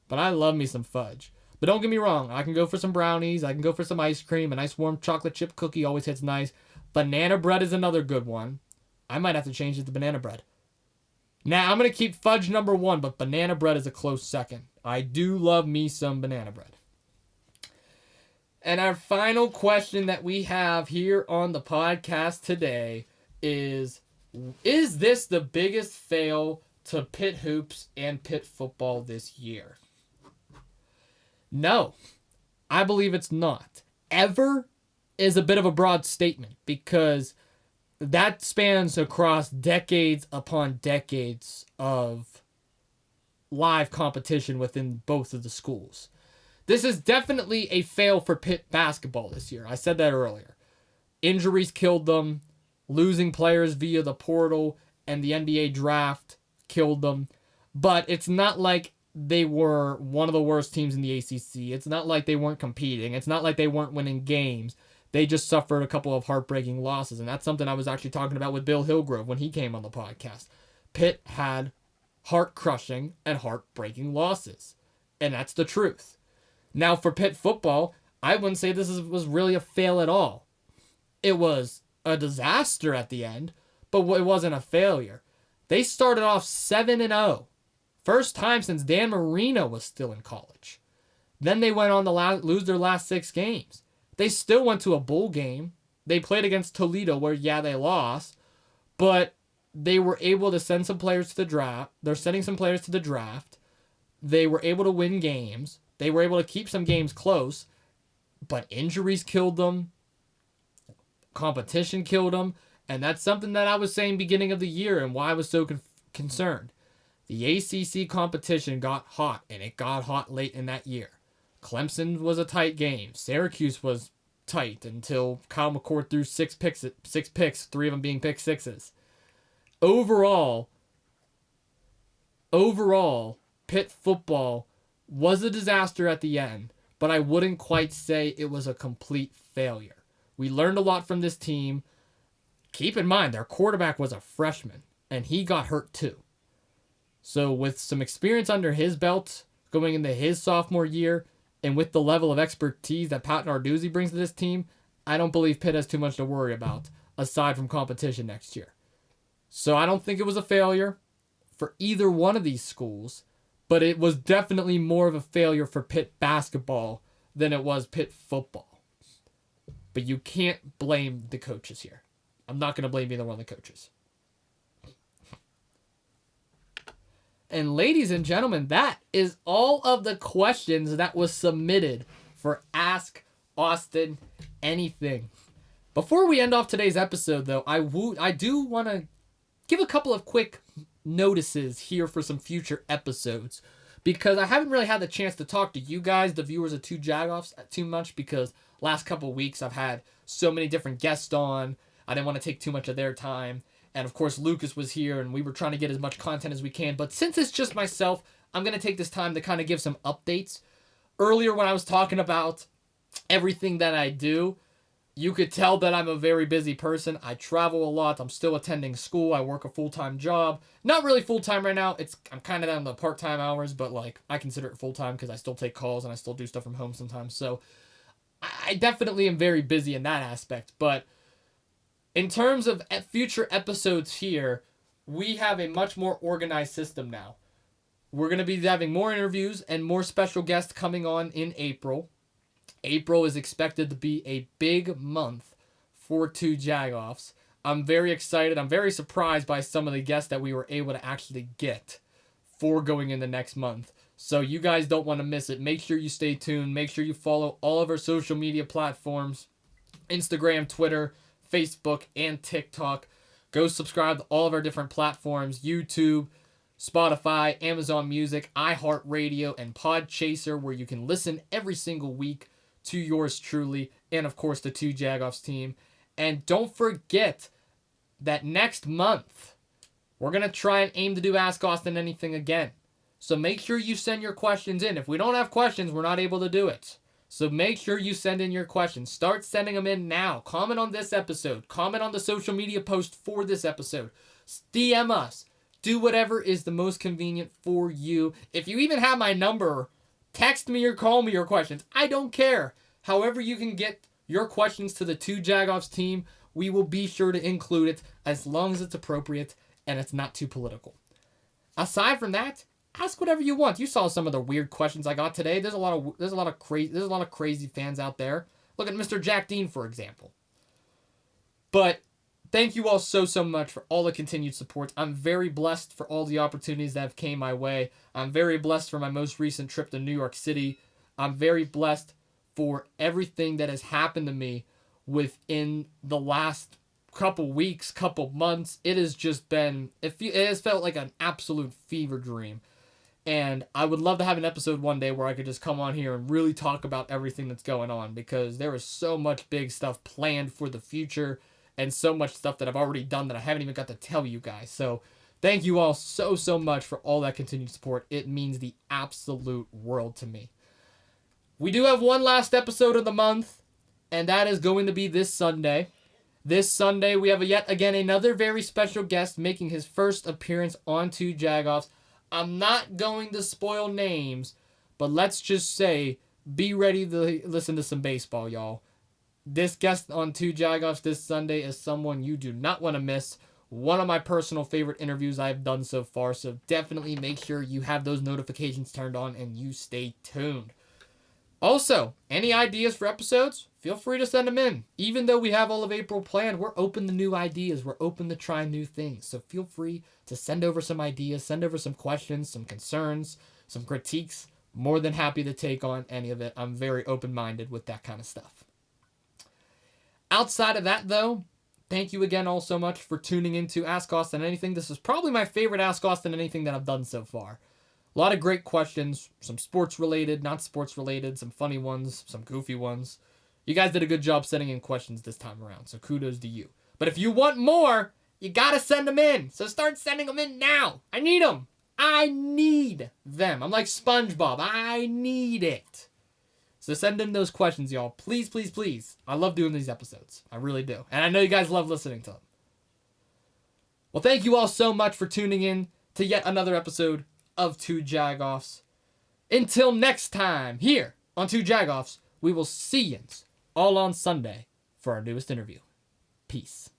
but I love me some fudge. But don't get me wrong, I can go for some brownies, I can go for some ice cream, a nice warm chocolate chip cookie always hits nice. Banana bread is another good one. I might have to change it to banana bread. Now, I'm going to keep fudge number 1, but banana bread is a close second. I do love me some banana bread. And our final question that we have here on the podcast today is this the biggest fail to Pitt hoops and Pitt football this year? No, I believe it's not. Ever is a bit of a broad statement because that spans across decades upon decades of live competition within both of the schools. This is definitely a fail for Pitt basketball this year. I said that earlier. Injuries killed them. Losing players via the portal and the NBA draft killed them. But it's not like they were one of the worst teams in the ACC. It's not like they weren't competing. It's not like they weren't winning games. They just suffered a couple of heartbreaking losses. And that's something I was actually talking about with Bill Hillgrove when he came on the podcast. Pitt had heart-crushing and heartbreaking losses. And that's the truth. Now, for Pitt football, I wouldn't say this was really a fail at all. It was a disaster at the end, but it wasn't a failure. They started off 7-0. First time since Dan Marino was still in college. Then they went on to lose their last 6 games. They still went to a bowl game. They played against Toledo where, yeah, they lost. But they were able to send some players to the draft. They're sending some players to the draft. They were able to win games. They were able to keep some games close. But injuries killed them. Competition killed them. And that's something that I was saying beginning of the year and why I was so concerned. The ACC competition got hot, and it got hot late in that year. Clemson was a tight game. Syracuse was tight until Kyle McCord threw six picks, 3 of them being pick sixes. Overall, Pitt football was a disaster at the end, but I wouldn't quite say it was a complete failure. We learned a lot from this team. Keep in mind, their quarterback was a freshman, and he got hurt too. So with some experience under his belt going into his sophomore year, and with the level of expertise that Pat Narduzzi brings to this team, I don't believe Pitt has too much to worry about, aside from competition next year. So I don't think it was a failure for either one of these schools, but it was definitely more of a failure for Pitt basketball than it was Pitt football. But you can't blame the coaches here. I'm not going to blame either one of the coaches. And ladies and gentlemen, that is all of the questions that was submitted for Ask Austin Anything. Before we end off today's episode, though, I do want to give a couple of quick notices here for some future episodes, because I haven't really had the chance to talk to you guys, the viewers of 2 Jagoffs, too much, because last couple of weeks I've had so many different guests on. I didn't want to take too much of their time. And of course, Lucas was here, and we were trying to get as much content as we can. But since it's just myself, I'm going to take this time to kind of give some updates. Earlier, when I was talking about everything that I do, you could tell that I'm a very busy person. I travel a lot. I'm still attending school. I work a full-time job. Not really full-time right now. I'm kind of down to part-time hours, but like I consider it full-time because I still take calls and I still do stuff from home sometimes. So I definitely am very busy in that aspect. But in terms of future episodes here, we have a much more organized system now. We're going to be having more interviews and more special guests coming on in April. April is expected to be a big month for 2 Jagoffs. I'm very excited. I'm very surprised by some of the guests that we were able to actually get for going in the next month. So you guys don't want to miss it. Make sure you stay tuned. Make sure you follow all of our social media platforms, Instagram, Twitter, Facebook, and TikTok. Go subscribe to all of our different platforms, YouTube, Spotify, Amazon Music, iHeartRadio, and Podchaser, where you can listen every single week to yours truly, and of course the 2 Jagoffs team. And don't forget that next month, we're going to try and aim to do Ask Austin Anything again. So make sure you send your questions in. If we don't have questions, we're not able to do it. So make sure you send in your questions. Start sending them in now. Comment on this episode. Comment on the social media post for this episode. DM us. Do whatever is the most convenient for you. If you even have my number, text me or call me your questions. I don't care. However you can get your questions to the 2 Jagoffs team, we will be sure to include it as long as it's appropriate and it's not too political. Aside from that, ask whatever you want. You saw some of the weird questions I got today. There's a lot of crazy fans out there. Look at Mr. Jack Dean, for example. But thank you all so much for all the continued support. I'm very blessed for all the opportunities that have came my way. I'm very blessed for my most recent trip to New York City. I'm very blessed for everything that has happened to me within the last couple weeks, couple months. It has just been, it has felt like an absolute fever dream. And I would love to have an episode one day where I could just come on here and really talk about everything that's going on, because there is so much big stuff planned for the future and so much stuff that I've already done that I haven't even got to tell you guys. So thank you all so much for all that continued support. It means the absolute world to me. We do have one last episode of the month, and that is going to be this Sunday. This Sunday, we have yet again another very special guest making his first appearance on 2 Jagoffs. I'm not going to spoil names, but let's just say, be ready to listen to some baseball, y'all. This guest on 2 Jagoffs this Sunday is someone you do not want to miss. One of my personal favorite interviews I've done so far, so definitely make sure you have those notifications turned on and you stay tuned. Also, any ideas for episodes? Feel free to send them in. Even though we have all of April planned, we're open to new ideas. We're open to trying new things. So feel free to send over some ideas, send over some questions, some concerns, some critiques. More than happy to take on any of it. I'm very open-minded with that kind of stuff. Outside of that, though, thank you again all so much for tuning in to Ask Austin Anything. This is probably my favorite Ask Austin Anything that I've done so far. A lot of great questions, some sports related, not sports related, some funny ones, some goofy ones. You guys did a good job sending in questions this time around, so kudos to you. But if you want more, you gotta send them in. So start sending them in now. I need them. I need them. I'm like SpongeBob. I need it. So send in those questions, y'all. Please, please, please. I love doing these episodes. I really do. And I know you guys love listening to them. Well, thank you all so much for tuning in to yet another episode of Two Jagoffs. Until next time, here on Two Jagoffs, we will see you all on Sunday for our newest interview. Peace.